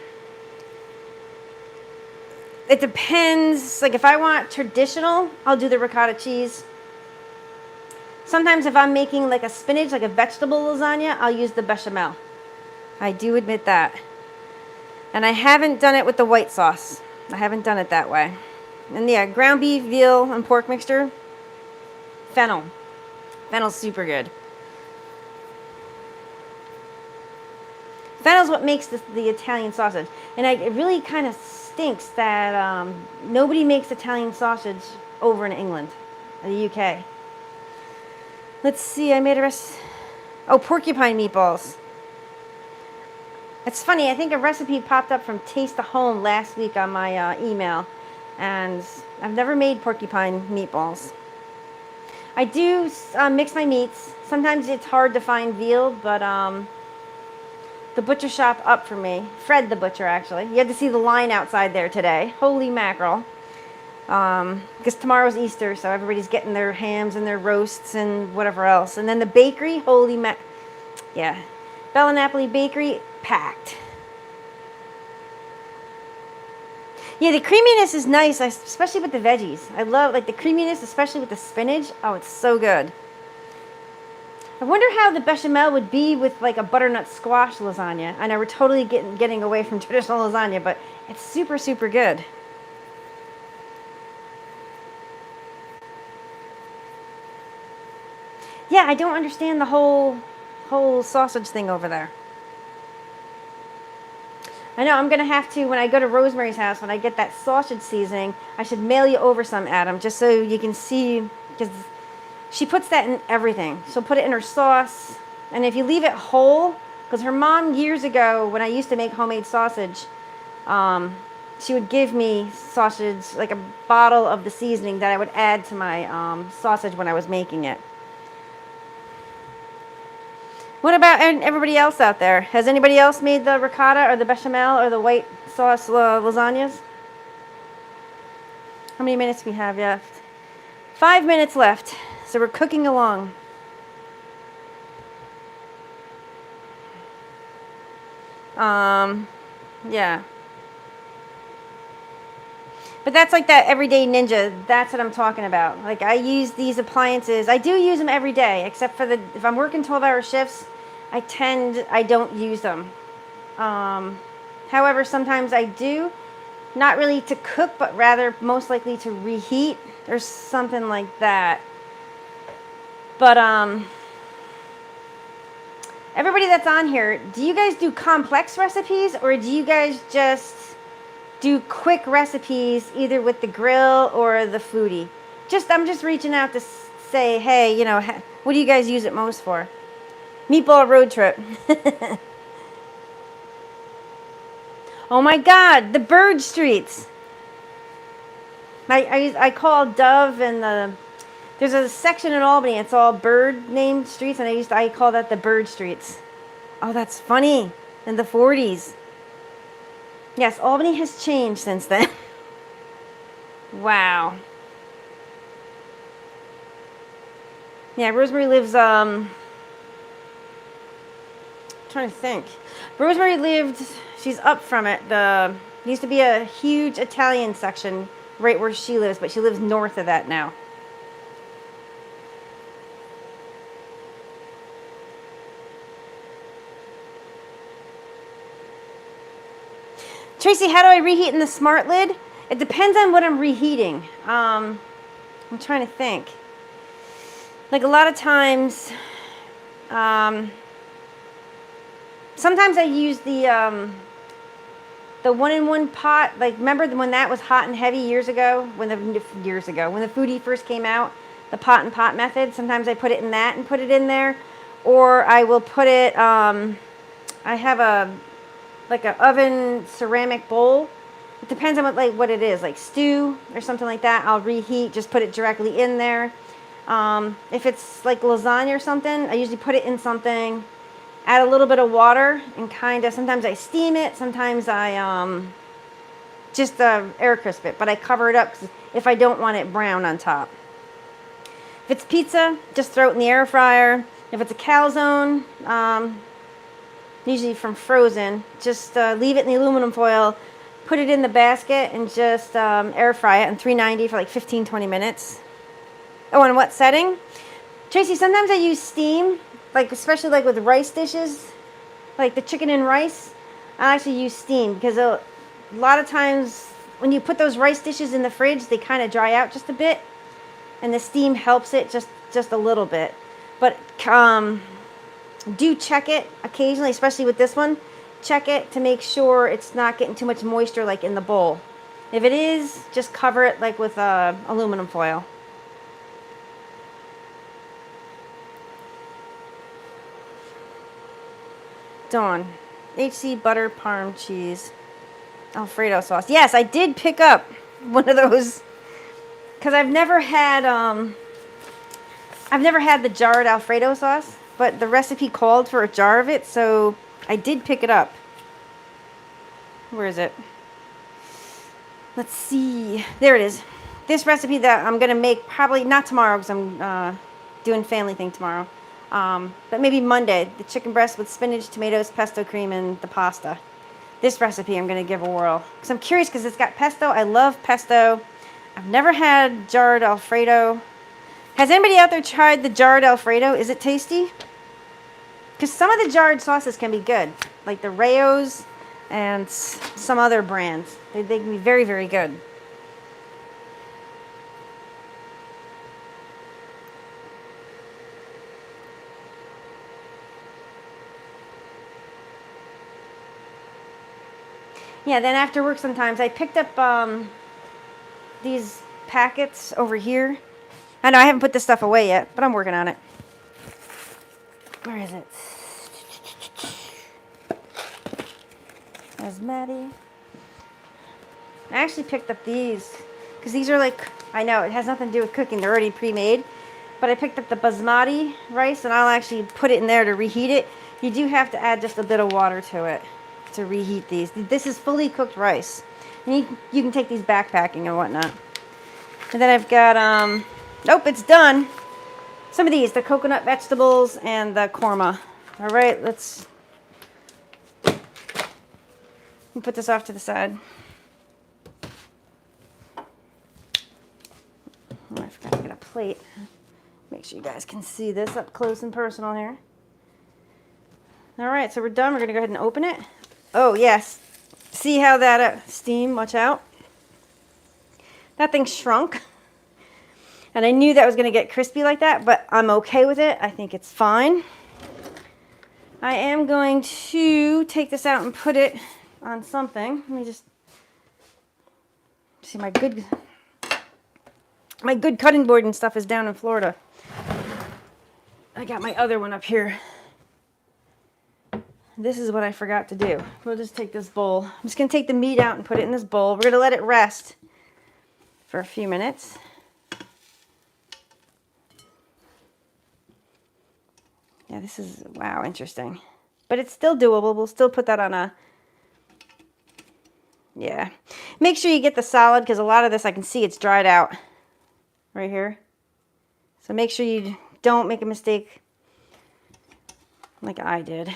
it depends. Like if I want traditional, I'll do the ricotta cheese. Sometimes if I'm making like a spinach, like a vegetable lasagna, I'll use the bechamel. I do admit that. And I haven't done it with the white sauce. I haven't done it that way. And yeah, ground beef, veal, and pork mixture. Fennel. Fennel's super good. Fennel's what makes the Italian sausage. And it really kind of stinks that nobody makes Italian sausage over in England, or the UK. Let's see, I made a recipe. Oh, porcupine meatballs. It's funny, I think a recipe popped up from Taste of Home last week on my email. And I've never made porcupine meatballs. I do mix my meats. Sometimes it's hard to find veal, but the butcher shop up for me, Fred the butcher actually. You had to see the line outside there today. Holy mackerel. Because tomorrow's Easter, so everybody's getting their hams and their roasts and whatever else. And then the bakery, yeah. Bella Napoli Bakery, packed. Yeah, the creaminess is nice, especially with the veggies. I love like the creaminess, especially with the spinach. Oh, it's so good. I wonder how the bechamel would be with like a butternut squash lasagna. I know we're totally getting away from traditional lasagna, but it's super, super good. Yeah, I don't understand the whole sausage thing over there. I know I'm going to have to, when I go to Rosemary's house, when I get that sausage seasoning, I should mail you over some, Adam, just so you can see, because she puts that in everything. She'll put it in her sauce, and if you leave it whole, because her mom years ago, when I used to make homemade sausage, she would give me sausage, like a bottle of the seasoning that I would add to my sausage when I was making it. What about everybody else out there? Has anybody else made the ricotta or the bechamel or the white sauce lasagnas? How many minutes we have left? 5 minutes left. So we're cooking along. Yeah. But that's like that everyday ninja. That's what I'm talking about. Like I use these appliances. I do use them every day, except for if I'm working 12-hour shifts, I don't use them. However, sometimes I do. Not really to cook, but rather most likely to reheat or something like that. But everybody that's on here, do you guys do complex recipes or do you guys just do quick recipes either with the grill or the foodie? I'm just reaching out to say, hey, you know, what do you guys use it most for? Meatball road trip. Oh my God, the bird streets. I call Dove and there's a section in Albany. It's all bird named streets, and I call that the bird streets. Oh, that's funny. In the 40s. Yes, Albany has changed since then. Wow. Yeah, Rosemary lives, trying to think. Rosemary lived, she's up from it. There used to be a huge Italian section right where she lives, but she lives north of that now. Tracy, how do I reheat in the smart lid? It depends on what I'm reheating. I'm trying to think. Like a lot of times, sometimes I use the 1-in-1 pot. Like remember when that was hot and heavy years ago? When the foodie first came out, the pot and pot method. Sometimes I put it in that and put it in there, or I will put it. I have like an oven ceramic bowl. It depends on what it is, like stew or something like that. I'll reheat, just put it directly in there. If it's like lasagna or something, I usually put it in something, add a little bit of water, and sometimes I steam it, sometimes I just air crisp it, but I cover it up if I don't want it brown on top. If it's pizza, just throw it in the air fryer. If it's a calzone, usually from frozen, just leave it in the aluminum foil, put it in the basket, and just air fry it on 390 for like 15-20 minutes. Oh, and what setting? Tracy, sometimes I use steam, like especially like with rice dishes, like the chicken and rice. I actually use steam because a lot of times when you put those rice dishes in the fridge, they kind of dry out just a bit, and the steam helps it just a little bit. But do check it occasionally, especially with this one. Check it to make sure it's not getting too much moisture like in the bowl. If it is, just cover it like with aluminum foil. Dawn, HC butter parm cheese, Alfredo sauce. Yes, I did pick up one of those because I've never had the jarred Alfredo sauce, but the recipe called for a jar of it, so I did pick it up. Where is it? Let's see. There it is. This recipe that I'm going to make probably not tomorrow because I'm doing family thing tomorrow. But maybe Monday. The chicken breast with spinach, tomatoes, pesto cream, and the pasta. This recipe I'm going to give a whirl. Because I'm curious because it's got pesto. I love pesto. I've never had jarred Alfredo. Has anybody out there tried the jarred Alfredo? Is it tasty? Because some of the jarred sauces can be good. Like the Rayo's and some other brands. They can be very, very good. Yeah, then after work sometimes I picked up these packets over here. I know I haven't put this stuff away yet, but I'm working on it. Where is it? There's Maddie. I actually picked up these because these are like, I know it has nothing to do with cooking, they're already pre-made, but I picked up the basmati rice and I'll actually put it in there to reheat it. You do have to add just a bit of water to it to reheat these. This is fully cooked rice. And you can take these backpacking and whatnot. And then I've got, nope, it's done. Some of these, the coconut vegetables and the korma. All right, let's put this off to the side. Oh, I forgot to get a plate. Make sure you guys can see this up close and personal here. All right, so we're done. We're gonna go ahead and open it. Oh yes, see how that steam, watch out. That thing shrunk. And I knew that was gonna get crispy like that, but I'm okay with it. I think it's fine. I am going to take this out and put it on something. Let me just see, my good cutting board and stuff is down in Florida. I got my other one up here. This is what I forgot to do. We'll just take this bowl. I'm just gonna take the meat out and put it in this bowl. We're gonna let it rest for a few minutes. Yeah, this is, wow, interesting. But it's still doable. We'll still put that on a, yeah. Make sure you get the solid, because a lot of this I can see it's dried out right here. So make sure you don't make a mistake like I did.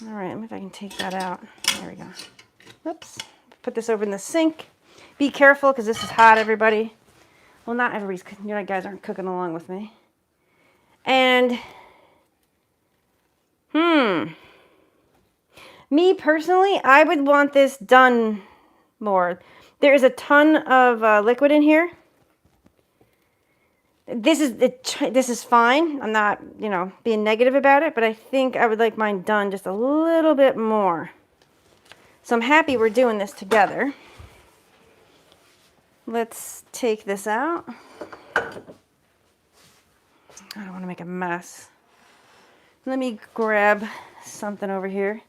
All right, let me if I can take that out. There we go. Whoops. Put this over in the sink. Be careful because this is hot, everybody. Well, not everybody's, you guys aren't cooking along with me. And, me personally, I would want this done more. There is a ton of liquid in here. This is fine. I'm not, being negative about it, but I think I would like mine done just a little bit more. So I'm happy we're doing this together. Let's take this out. I don't want to make a mess. Let me grab something over here.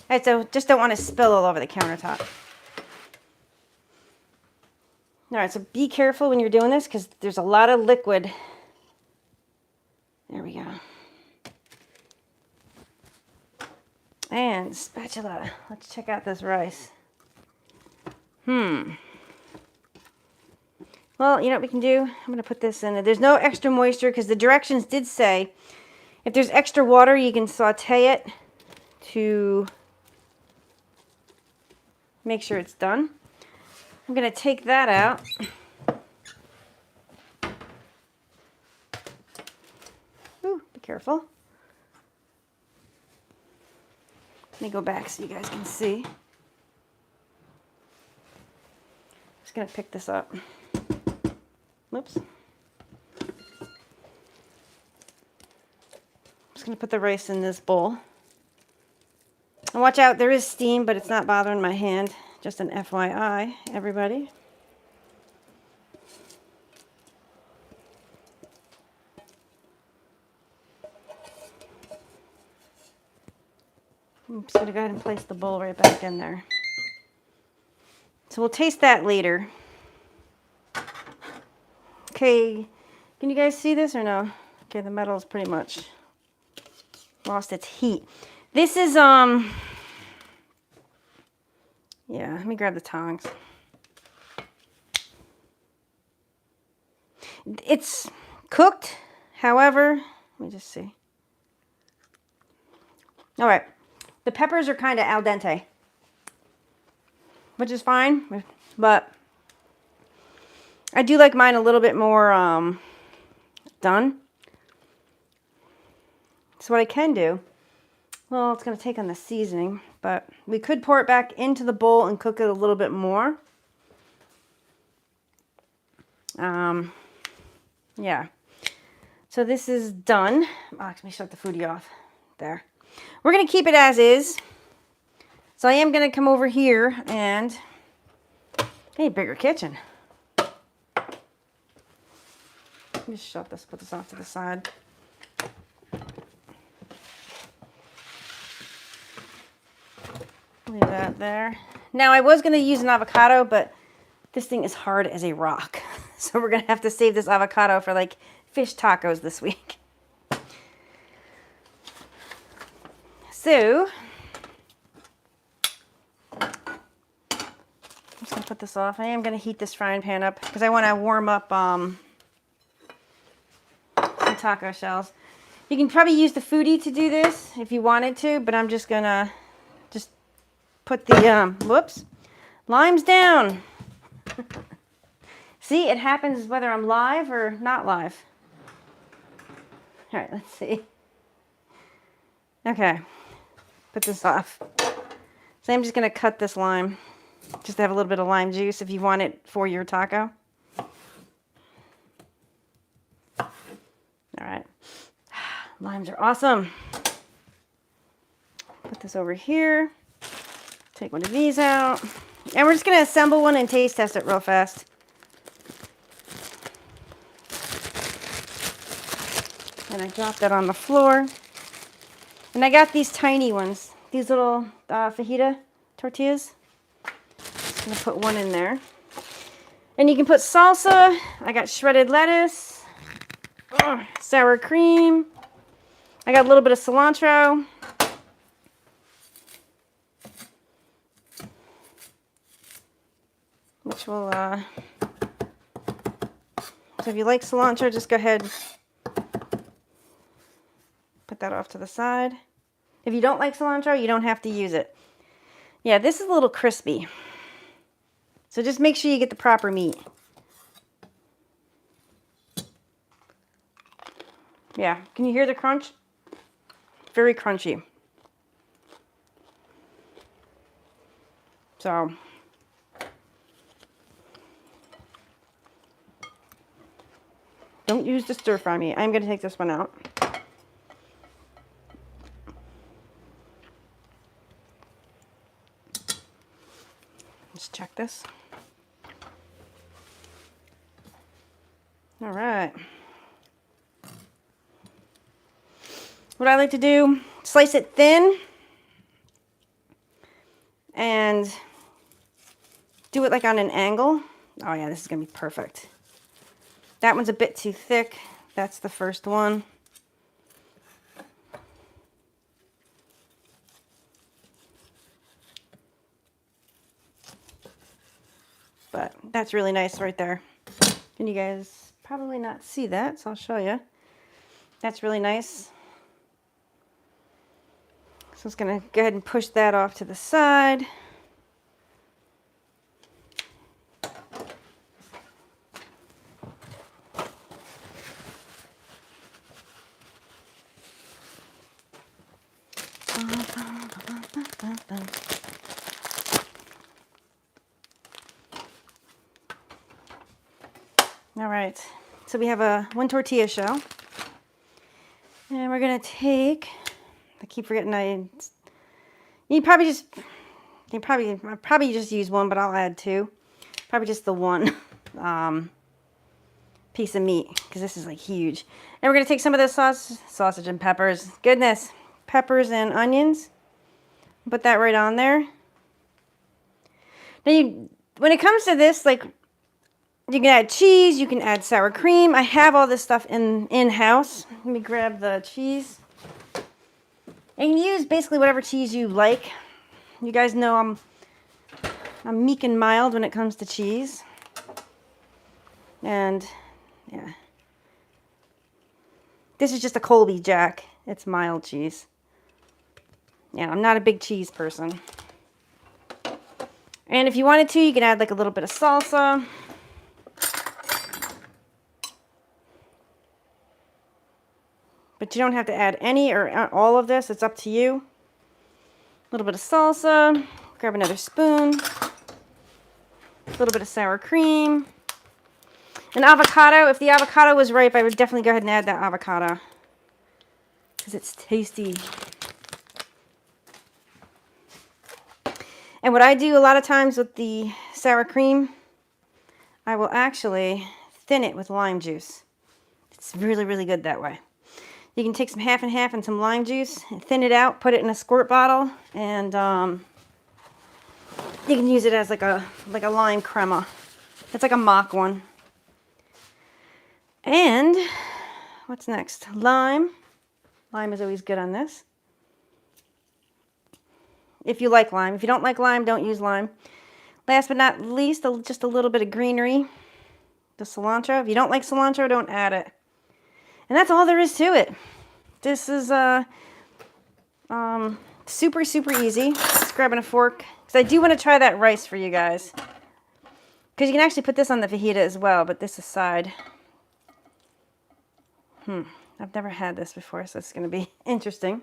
I just don't want to spill all over the countertop. All right, so be careful when you're doing this because there's a lot of liquid. There we go. And spatula. Let's check out this rice. Well, you know what we can do? I'm going to put this in. There's no extra moisture because the directions did say if there's extra water, you can saute it to make sure it's done. I'm going to take that out. Ooh, be careful. Let me go back so you guys can see. Just going to pick this up. Whoops. Just going to put the rice in this bowl. And watch out, there is steam, but it's not bothering my hand. Just an FYI, everybody. I'm just going to go ahead and place the bowl right back in there. So we'll taste that later. Okay, can you guys see this or no? Okay, the metal's pretty much lost its heat. This is, yeah, let me grab the tongs. It's cooked, however, let me just see. All right, the peppers are kind of al dente, which is fine, but I do like mine a little bit more done. So what I can do, well, it's going to take on the seasoning, but we could pour it back into the bowl and cook it a little bit more. Yeah. So this is done. Oh, let me shut the foodie off. There. We're going to keep it as is. So I am going to come over here and, hey, bigger kitchen. Let me shut this, put this off to the side. Leave that there. Now I was going to use an avocado, but this thing is hard as a rock. So we're going to have to save this avocado for like fish tacos this week. So, I'm just going to put this off. I am going to heat this frying pan up because I want to warm up some taco shells. You can probably use the Foodie to do this if you wanted to, but I'm just going to just put the, whoops, limes down. See, it happens whether I'm live or not live. All right, let's see. Okay, put this off. So I'm just going to cut this lime, just to have a little bit of lime juice if you want it for your taco. All right, limes are awesome. Put this over here. Take one of these out. And we're just going to assemble one and taste test it real fast. And I dropped that on the floor. And I got these tiny ones, these little fajita tortillas. I'm going to put one in there. And you can put salsa. I got shredded lettuce, sour cream. I got a little bit of cilantro. Which will, so if you like cilantro, just go ahead, put that off to the side. If you don't like cilantro, you don't have to use it. Yeah, this is a little crispy. So just make sure you get the proper meat. Yeah, can you hear the crunch? Very crunchy. So, don't use the stir fry meat. I'm going to take this one out. Let's check this. All right. What I like to do, slice it thin and do it like on an angle. Oh yeah, this is going to be perfect. That one's a bit too thick. That's the first one. But that's really nice right there. And you guys probably not see that, so I'll show you. That's really nice. So I'm just going to go ahead and push that off to the side. All right, so we have one tortilla shell, and we're gonna take, I keep forgetting you probably just use one, but I'll add two. Probably just the one piece of meat, because this is like huge. And we're gonna take some of this sausage and peppers, goodness, peppers and onions, put that right on there. Now when it comes to this, like, you can add cheese, you can add sour cream. I have all this stuff in-house. Let me grab the cheese. And you can use basically whatever cheese you like. You guys know I'm meek and mild when it comes to cheese. And yeah. This is just a Colby Jack. It's mild cheese. Yeah, I'm not a big cheese person. And if you wanted to, you can add like a little bit of salsa. But you don't have to add any or all of this. It's up to you. A little bit of salsa. Grab another spoon. A little bit of sour cream. An avocado. If the avocado was ripe, I would definitely go ahead and add that avocado, because it's tasty. And what I do a lot of times with the sour cream, I will actually thin it with lime juice. It's really, really good that way. You can take some half and half and some lime juice, and thin it out, put it in a squirt bottle, and you can use it as like a lime crema. It's like a mock one. And what's next? Lime. Lime is always good on this. If you like lime. If you don't like lime, don't use lime. Last but not least, just a little bit of greenery. The cilantro. If you don't like cilantro, don't add it. And that's all there is to it. This is super, super easy. Just grabbing a fork. Because I do want to try that rice for you guys. Because you can actually put this on the fajita as well, but this aside. I've never had this before, so it's going to be interesting.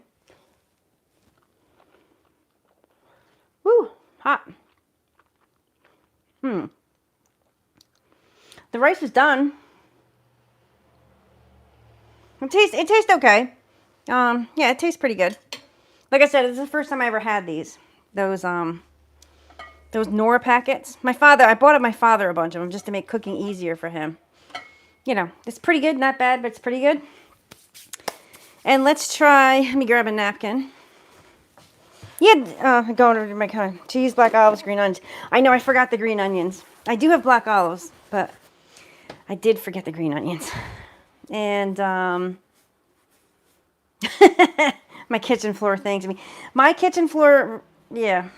Woo, hot. The rice is done. It tastes okay. Yeah, it tastes pretty good. Like I said, it's the first time I ever had these. Those Nora packets. I bought my father a bunch of them just to make cooking easier for him. You know, it's pretty good, not bad, but it's pretty good. And let's try, let me grab a napkin. Yeah, going over to my kind of cheese, black olives, green onions. I know I forgot the green onions. I do have black olives, but I did forget the green onions. And my kitchen floor thanks me. My kitchen floor, yeah.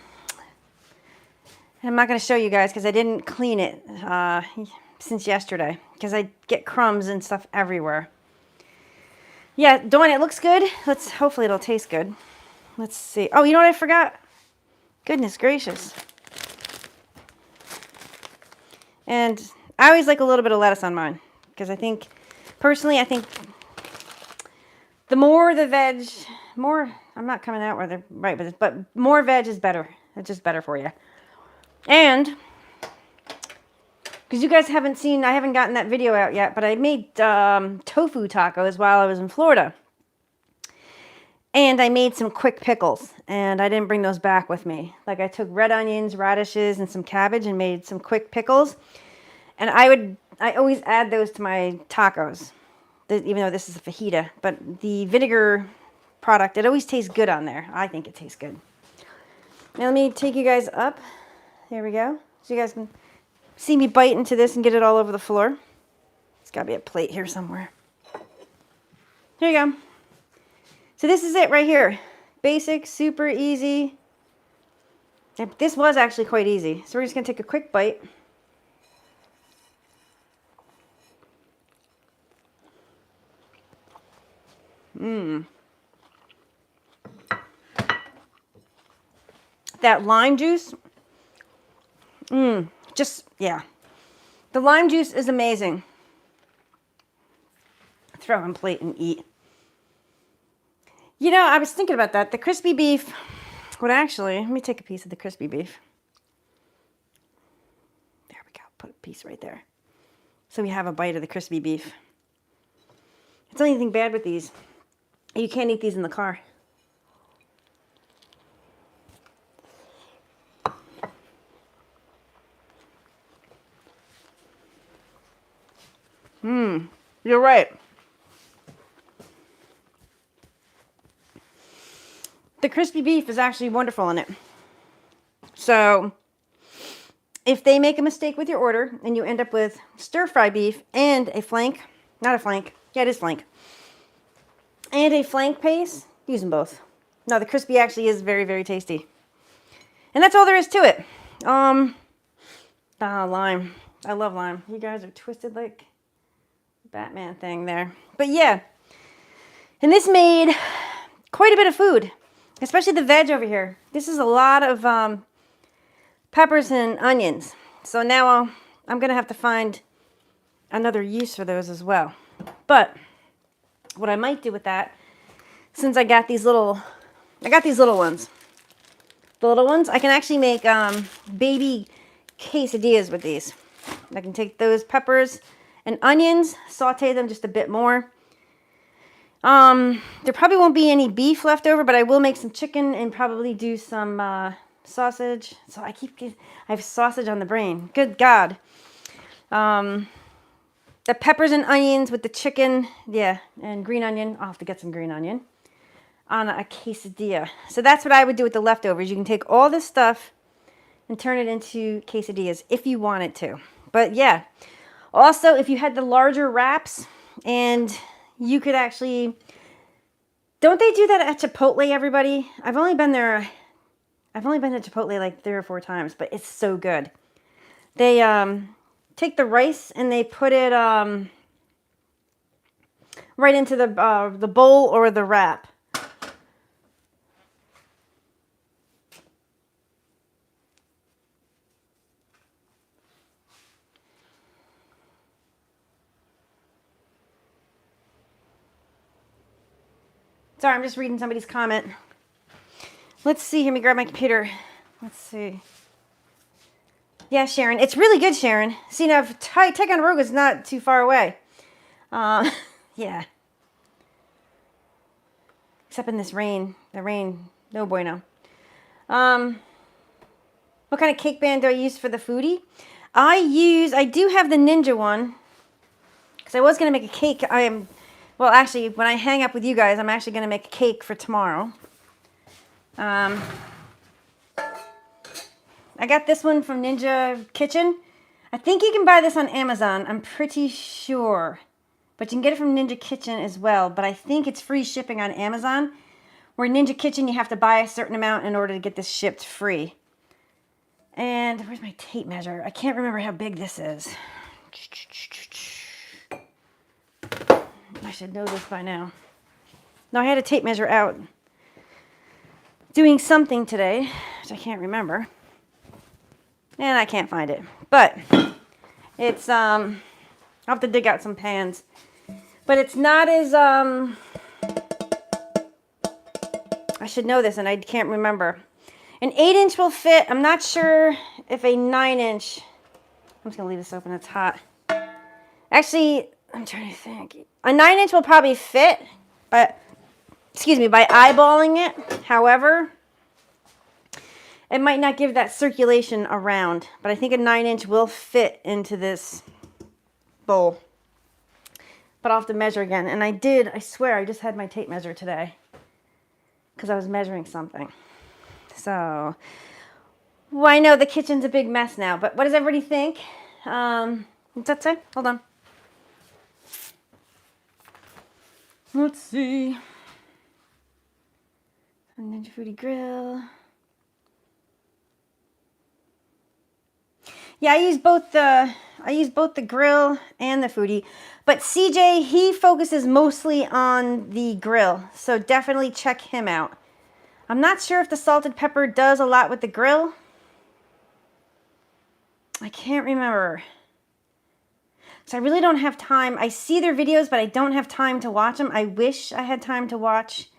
I'm not going to show you guys because I didn't clean it since yesterday because I get crumbs and stuff everywhere. Yeah, Dawn, it looks good. Hopefully it'll taste good. Let's see. Oh, you know what I forgot? Goodness gracious. And I always like a little bit of lettuce on mine because personally, I think the more the veg, I'm not coming out where they're right, but more veg is better. It's just better for you. And because you guys haven't seen, I haven't gotten that video out yet, but I made tofu tacos while I was in Florida. And I made some quick pickles, and I didn't bring those back with me. Like I took red onions, radishes, and some cabbage and made some quick pickles. And I always add those to my tacos, even though this is a fajita. But the vinegar product, it always tastes good on there. I think it tastes good. Now let me take you guys up. There we go. So you guys can see me bite into this and get it all over the floor. It's got to be a plate here somewhere. Here you go. So this is it right here. Basic, super easy. This was actually quite easy. So we're just going to take a quick bite. That lime juice. Yeah. The lime juice is amazing. Throw on plate and eat. You know, I was thinking about that. The crispy beef would actually, let me take a piece of the crispy beef. There we go. Put a piece right there. So we have a bite of the crispy beef. It's not anything bad with these. You can't eat these in the car. You're right. The crispy beef is actually wonderful in it. So if they make a mistake with your order and you end up with stir-fry beef and a flank, not a flank, yeah, it is flank, and a flank paste, use them both. No, the crispy actually is very, very tasty. And that's all there is to it. Lime. I love lime. You guys are twisted like Batman thing there. But yeah. And this made quite a bit of food. Especially the veg over here. This is a lot of peppers and onions. So now I'm going to have to find another use for those as well. But what I might do with that, since I got these little ones. The little ones, I can actually make baby quesadillas with these. I can take those peppers and onions, saute them just a bit more. There probably won't be any beef left over, but I will make some chicken and probably do some sausage. So I have sausage on the brain. Good God. the peppers and onions with the chicken, yeah, and green onion. I'll have to get some green onion on a quesadilla. So that's what I would do with the leftovers. You can take all this stuff and turn it into quesadillas if you wanted to. But yeah, also if you had the larger wraps, and you could actually, don't they do that at Chipotle, everybody? I've only been to Chipotle like 3 or 4 times, but it's so good. They take the rice and they put it right into the bowl or the wrap. Sorry, I'm just reading somebody's comment. Let's see. Let me grab my computer. Let's see. Yeah, Sharon. It's really good, Sharon. See, now, Ticonderoga is not too far away. Yeah. Except in this rain. The rain, no bueno. What kind of cake band do I use for the foodie? I do have the Ninja one. Because I was going to make a cake. Well, actually, when I hang up with you guys, I'm actually going to make a cake for tomorrow. I got this one from Ninja Kitchen. I think you can buy this on Amazon. I'm pretty sure. But you can get it from Ninja Kitchen as well. But I think it's free shipping on Amazon. Where Ninja Kitchen, you have to buy a certain amount in order to get this shipped free. And where's my tape measure? I can't remember how big this is. I should know this by now. No, I had a tape measure out doing something today, which I can't remember. And I can't find it. But it's, I'll have to dig out some pans. But it's not as, I should know this and I can't remember. An 8-inch will fit. I'm not sure if a 9-inch, I'm just going to leave this open, it's hot. Actually, I'm trying to think. A 9-inch will probably fit, but, excuse me, by eyeballing it. However, it might not give that circulation around, but I think a 9-inch will fit into this bowl. But I'll have to measure again. And I swear, I just had my tape measure today because I was measuring something. So, well, I know the kitchen's a big mess now, but what does everybody think? What's that say? Hold on. Let's see. Ninja Foodi Grill. Yeah, I use both the grill and the foodie. But CJ, he focuses mostly on the grill. So definitely check him out. I'm not sure if the salted pepper does a lot with the grill. I can't remember. So I really don't have time. I see their videos, but I don't have time to watch them. I wish I had time to watch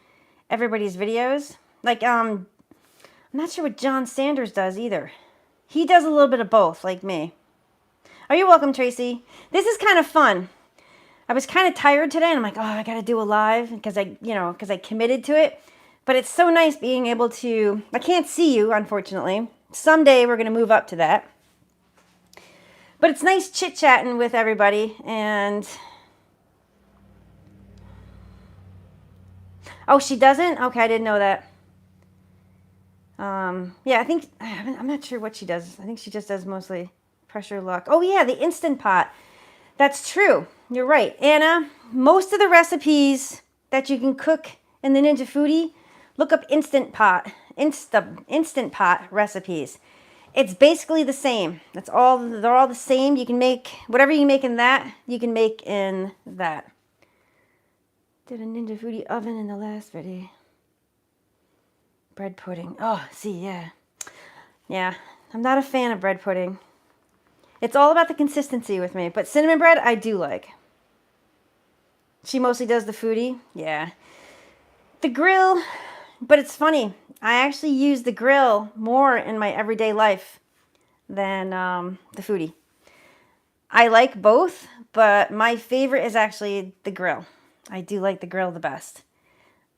everybody's videos. Like, I'm not sure what John Sanders does either. He does a little bit of both, like me. Oh, you're welcome, Tracy. This is kind of fun. I was kind of tired today, and I'm like, oh, I got to do a live because I committed to it. But it's so nice being able to, I can't see you, unfortunately. Someday we're going to move up to that. But it's nice chit-chatting with everybody, and... Oh, she doesn't? Okay, I didn't know that. Yeah, I think, I'm not sure what she does. I think she just does mostly pressure luck. Oh yeah, the Instant Pot. That's true. You're right. Anna, most of the recipes that you can cook in the Ninja Foodi, look up Instant Pot recipes. It's basically the same. They're all the same. You can make, whatever you make in that, you can make in that. Did a Ninja Foodi oven in the last video. Bread pudding. Oh, see, yeah. Yeah, I'm not a fan of bread pudding. It's all about the consistency with me. But cinnamon bread, I do like. She mostly does the foodie. Yeah. The grill, but it's funny. I actually use the grill more in my everyday life than the foodie. I like both, but my favorite is actually the grill. I do like the grill the best.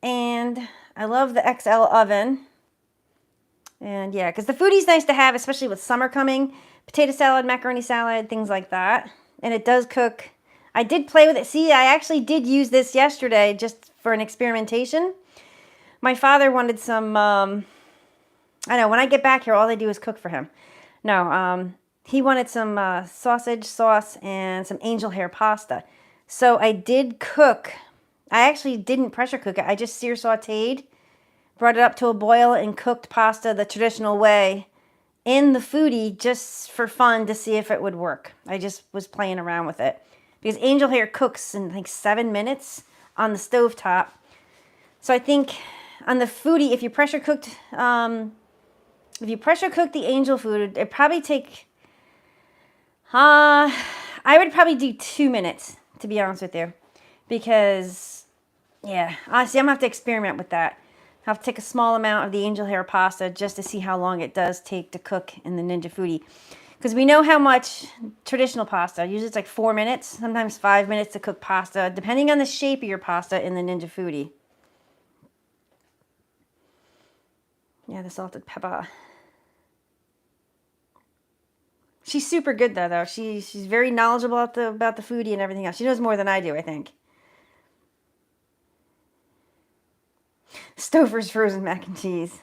And I love the XL oven. And yeah, because the foodie's nice to have, especially with summer coming. Potato salad, macaroni salad, things like that. And it does cook I did play with it. See, I actually did use this yesterday just for an experimentation. My father wanted some, I know, when I get back here, all I do is cook for him. No, he wanted some sausage sauce and some angel hair pasta. So I did cook. I actually didn't pressure cook it. I just sear sauteed, brought it up to a boil, and cooked pasta the traditional way in the Foodie just for fun to see if it would work. I just was playing around with it. Because angel hair cooks in like 7 minutes on the stovetop. So I think on the Foodie, if you pressure cooked the angel food, it'd probably take, I would probably do 2 minutes, to be honest with you. Because, yeah, honestly, I'm going to have to experiment with that. I'll have to take a small amount of the angel hair pasta just to see how long it does take to cook in the Ninja Foodi. Because we know how much traditional pasta, usually it's like 4 minutes, sometimes 5 minutes to cook pasta, depending on the shape of your pasta in the Ninja Foodi. Yeah, the salted pepper. She's super good though. She's very knowledgeable about the Foodie and everything else. She knows more than I do, I think. Stouffer's frozen mac and cheese.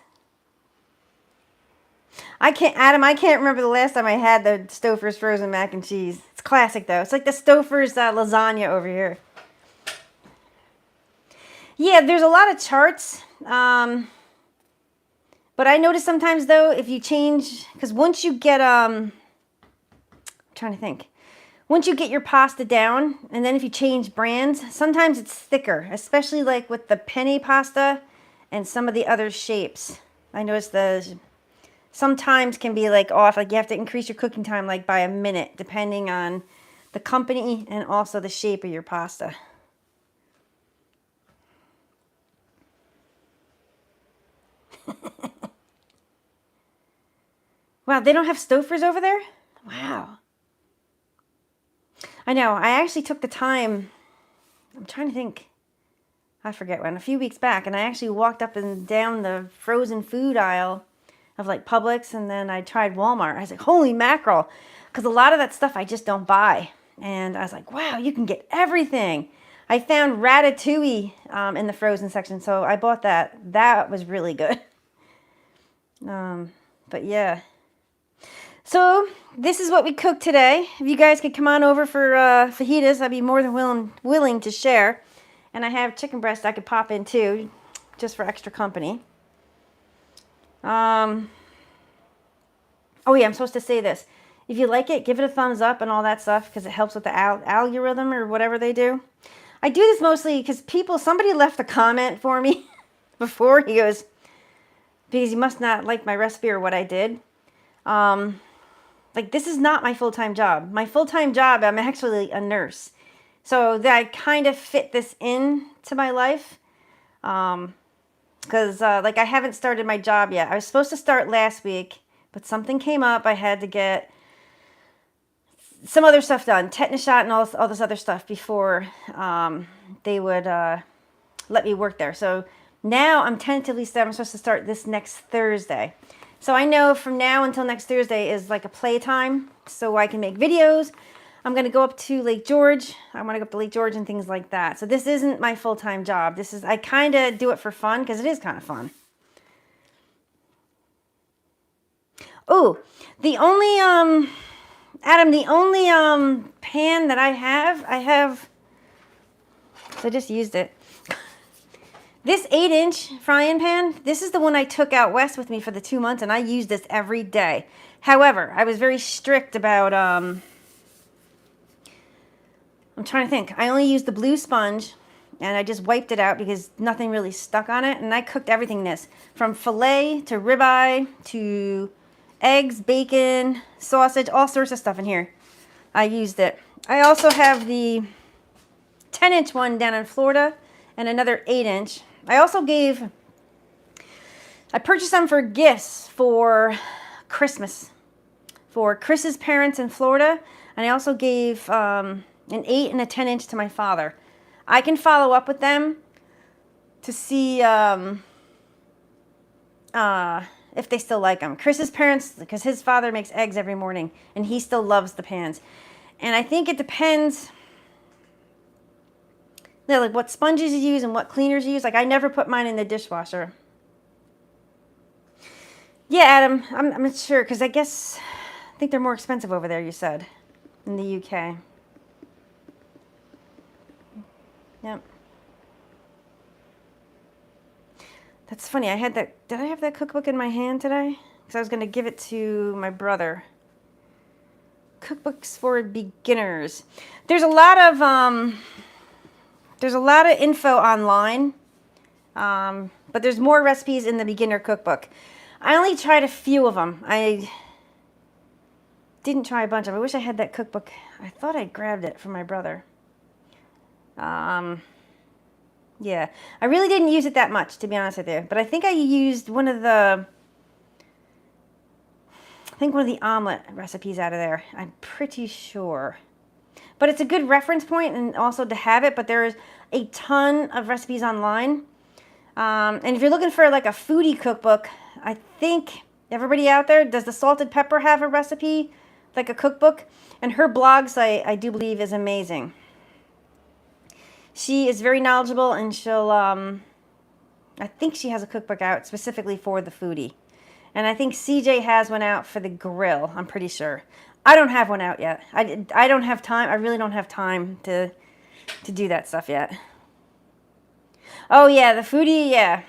Adam, I can't remember the last time I had the Stouffer's frozen mac and cheese. It's classic though. It's like the Stouffer's lasagna over here. Yeah, there's a lot of charts. But I notice sometimes though, if you change, because once you get, I'm trying to think. Once you get your pasta down, and then if you change brands, sometimes it's thicker, especially like with the penne pasta and some of the other shapes. I noticed sometimes can be like off, like you have to increase your cooking time like by a minute, depending on the company and also the shape of your pasta. Wow, they don't have Stouffer's over there? Wow. I know, I actually took the time, I'm trying to think, I forget when, a few weeks back, and I actually walked up and down the frozen food aisle of like Publix, and then I tried Walmart. I was like, holy mackerel, because a lot of that stuff I just don't buy. And I was like, wow, you can get everything. I found ratatouille in the frozen section, so I bought that. That was really good. But yeah. So this is what we cooked today. If you guys could come on over for fajitas, I'd be more than willing to share. And I have chicken breast I could pop in too, just for extra company. Oh yeah, I'm supposed to say this. If you like it, give it a thumbs up and all that stuff because it helps with the algorithm or whatever they do. I do this mostly because somebody left a comment for me before. He goes, because you must not like my recipe or what I did. Like this is not my full-time job. My full-time job, I'm actually a nurse. So that I kind of fit this in to my life. Because like I haven't started my job yet. I was supposed to start last week, but something came up. I had to get some other stuff done, tetanus shot and all this other stuff before they would let me work there. So now I'm tentatively I'm supposed to start this next Thursday. So I know from now until next Thursday is like a playtime, so I can make videos. I'm going to go up to Lake George. I want to go up to Lake George and things like that. So this isn't my full-time job. I kind of do it for fun because it is kind of fun. Oh, the only, Adam, the only pan that I have, so I just used it. This 8-inch frying pan, this is the one I took out west with me for the 2 months, and I use this every day. However, I was very strict about, I'm trying to think. I only used the blue sponge, and I just wiped it out because nothing really stuck on it, and I cooked everything in this, from filet to ribeye to eggs, bacon, sausage, all sorts of stuff in here. I used it. I also have the 10-inch one down in Florida and another 8-inch. I purchased them for gifts for Christmas for Chris's parents in Florida, and I also gave an 8 and a 10-inch to my father. I can follow up with them to see if they still like them. Chris's parents, because his father makes eggs every morning, and he still loves the pans. And I think it depends. Yeah, like what sponges you use and what cleaners you use. Like I never put mine in the dishwasher. Yeah, Adam, I'm not sure because I think they're more expensive over there, you said, in the UK. Yep. That's funny. Did I have that cookbook in my hand today? Because I was going to give it to my brother. Cookbooks for beginners. There's a lot of info online, but there's more recipes in the beginner cookbook. I only tried a few of them. I didn't try a bunch of them. I wish I had that cookbook. I thought I grabbed it from my brother. Yeah, I really didn't use it that much, to be honest with you. But I think I used one of the omelet recipes out of there. I'm pretty sure. But it's a good reference point and also to have it. But there's a ton of recipes online. And if you're looking for like a foodie cookbook, I think everybody out there, does the salted pepper have a recipe, like a cookbook? And her blog site, I do believe, is amazing. She is very knowledgeable, and she'll, I think she has a cookbook out specifically for the foodie. And I think CJ has one out for the grill, I'm pretty sure. I don't have one out yet. I don't have time. I really don't have time to do that stuff yet. Oh, yeah, the foodie, yeah.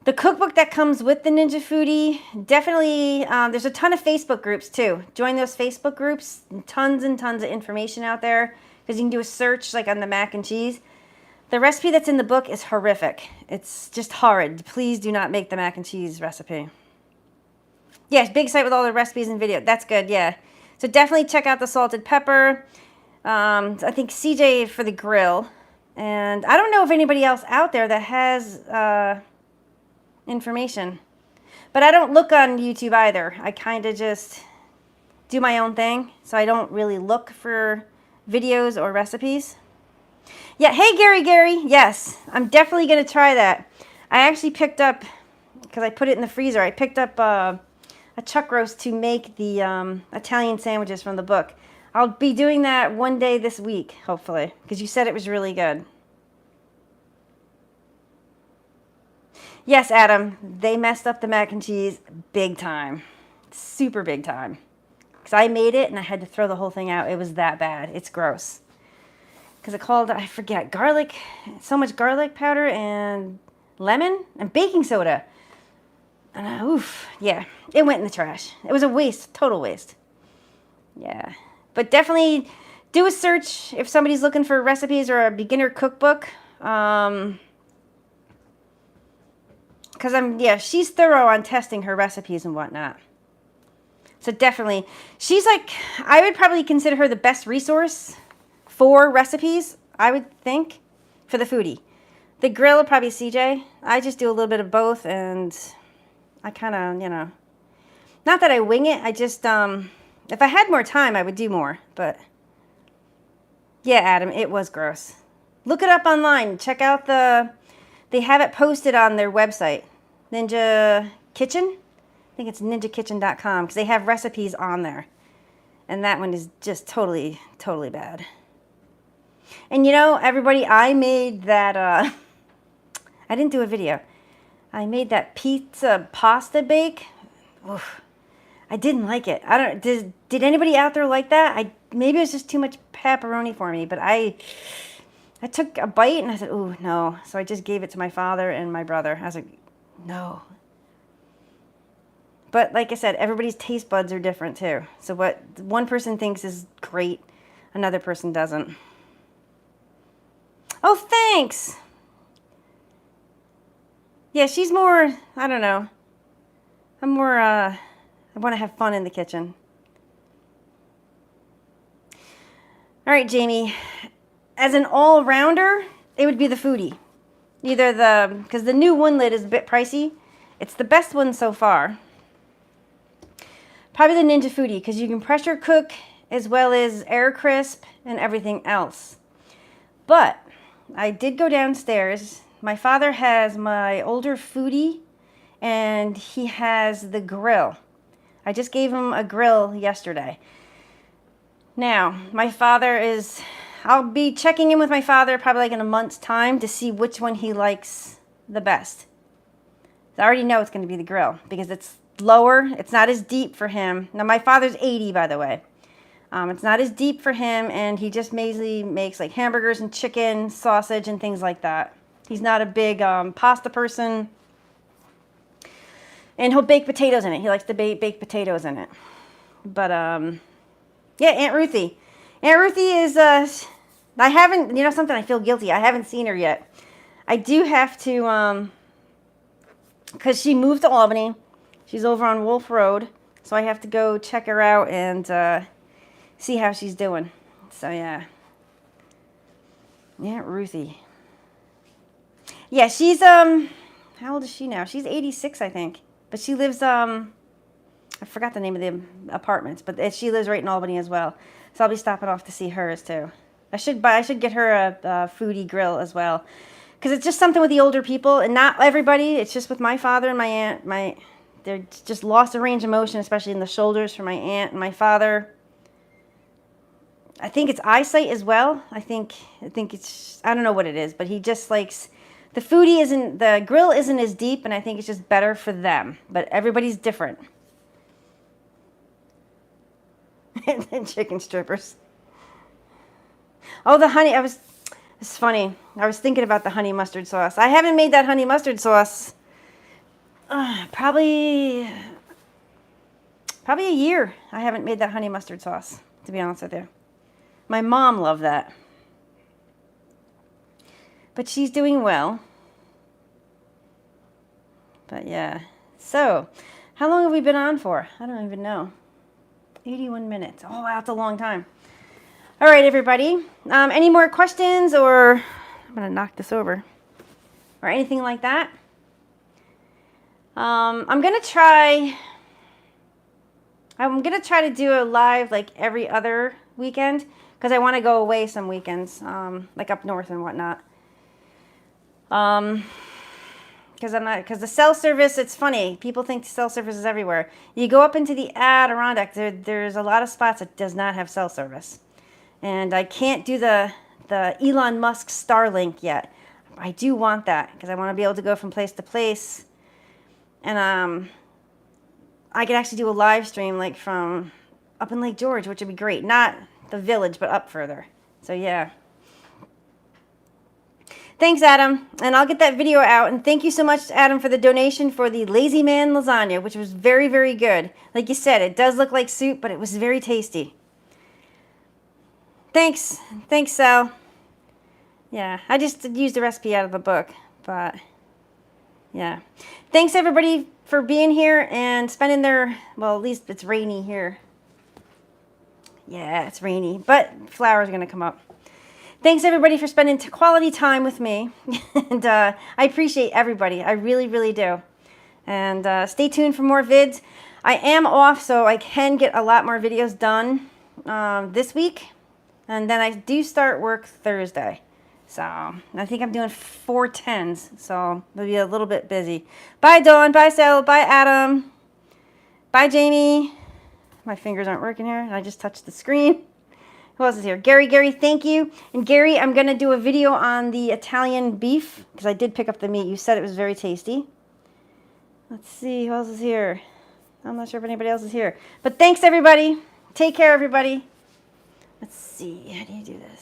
The cookbook that comes with the Ninja Foodi, definitely, there's a ton of Facebook groups, too. Join those Facebook groups. Tons and tons of information out there. Because you can do a search like on the mac and cheese. The recipe that's in the book is horrific. It's just horrid. Please do not make the mac and cheese recipe. Yes, big site with all the recipes and video. That's good, yeah. So definitely check out the salted pepper. I think CJ for the grill. And I don't know if anybody else out there that has information. But I don't look on YouTube either. I kind of just do my own thing. So I don't really look for videos or recipes. Yeah, hey Gary, yes, I'm definitely going to try that. I actually picked up, because I put it in the freezer, I picked up a chuck roast to make the Italian sandwiches from the book. I'll be doing that one day this week, hopefully, because you said it was really good. Yes, Adam, they messed up the mac and cheese big time. Super big time. Because I made it and I had to throw the whole thing out. It was that bad. It's gross. Because it called, I forget, garlic, so much garlic powder and lemon and baking soda. And oof, yeah, it went in the trash. It was a waste, total waste. Yeah, but definitely do a search if somebody's looking for recipes or a beginner cookbook. Because she's thorough on testing her recipes and whatnot. So definitely, she's like, I would probably consider her the best resource for recipes, I would think, for the foodie. The grill would probably CJ. I just do a little bit of both, and I kind of, not that I wing it. I just, if I had more time, I would do more. But yeah, Adam, it was gross. Look it up online. Check out they have it posted on their website, Ninja Kitchen. I think it's ninjakitchen.com because they have recipes on there. And that one is just totally, totally bad. And everybody, I made that, I didn't do a video. I made that pizza pasta bake. Oof, I didn't like it. Did anybody out there like that? Maybe it was just too much pepperoni for me, but I took a bite and I said, ooh, no. So I just gave it to my father and my brother. I was like, no. But like I said, everybody's taste buds are different too. So what one person thinks is great, another person doesn't. Oh, thanks. Yeah, she's more, I don't know. I'm more, I want to have fun in the kitchen. All right, Jamie. As an all-rounder, it would be the foodie. Because the new one lid is a bit pricey. It's the best one so far. Probably the Ninja Foodi, because you can pressure cook as well as air crisp and everything else. But I did go downstairs. My father has my older foodie, and he has the grill. I just gave him a grill yesterday. Now, my father is I'll be checking in with my father probably like in a month's time to see which one he likes the best. I already know it's going to be the grill because it's lower. It's not as deep for him. Now, my father's 80, by the way. It's not as deep for him, and he just mainly makes like hamburgers and chicken, sausage, and things like that. He's not a big pasta person. And he'll bake potatoes in it. He likes to bake potatoes in it. But, yeah, Aunt Ruthie. Aunt Ruthie is, I haven't, you know something, I feel guilty. I haven't seen her yet. I do have to, because she moved to Albany. She's over on Wolf Road. So I have to go check her out and see how she's doing. So, yeah. Aunt Ruthie. Yeah, she's, how old is she now? She's 86, I think. But she lives, I forgot the name of the apartments, but she lives right in Albany as well. So I'll be stopping off to see hers too. I should get her a foodie grill as well, because it's just something with the older people, and not everybody. It's just with my father and my aunt. They're just lost of range of motion, especially in the shoulders for my aunt and my father. I think it's eyesight as well. I think it's, I don't know what it is, but he just likes, the grill isn't as deep, and I think it's just better for them. But everybody's different. And chicken strippers. Oh, the honey, it's funny. I was thinking about the honey mustard sauce. I haven't made that honey mustard sauce probably a year. I haven't made that honey mustard sauce, to be honest with you. My mom loved that. But she's doing well. But yeah. So, how long have we been on for? I don't even know. 81 minutes. Oh, wow, that's a long time. All right, everybody. Any more questions, or I'm going to knock this over, or anything like that? I'm going to try to do a live like every other weekend, because I want to go away some weekends, like up north and whatnot. Because the cell service, it's funny. People think cell service is everywhere. You go up into the Adirondack, there's a lot of spots that does not have cell service. And I can't do the Elon Musk Starlink yet. I do want that, because I want to be able to go from place to place. And I could actually do a live stream like from up in Lake George, which would be great. Not the village, but up further. So yeah. Thanks, Adam. And I'll get that video out. And thank you so much, Adam, for the donation for the Lazy Man lasagna, which was very, very good. Like you said, it does look like soup, but it was very tasty. Thanks. Thanks, Sal. Yeah, I just used the recipe out of the book, but yeah. Thanks, everybody, for being here and spending well, at least it's rainy here. Yeah, it's rainy, but flowers are going to come up. Thanks, everybody, for spending quality time with me. And I appreciate everybody. I really, really do. And stay tuned for more vids. I am off, so I can get a lot more videos done this week. And then I do start work Thursday. So I think I'm doing 4 10s. So it'll be a little bit busy. Bye, Dawn. Bye, Sal. Bye, Adam. Bye, Jamie. My fingers aren't working here. I just touched the screen. Who else is here? Gary, thank you. And Gary, I'm going to do a video on the Italian beef, because I did pick up the meat. You said it was very tasty. Let's see, who else is here? I'm not sure if anybody else is here. But thanks, everybody. Take care, everybody. Let's see, how do you do this?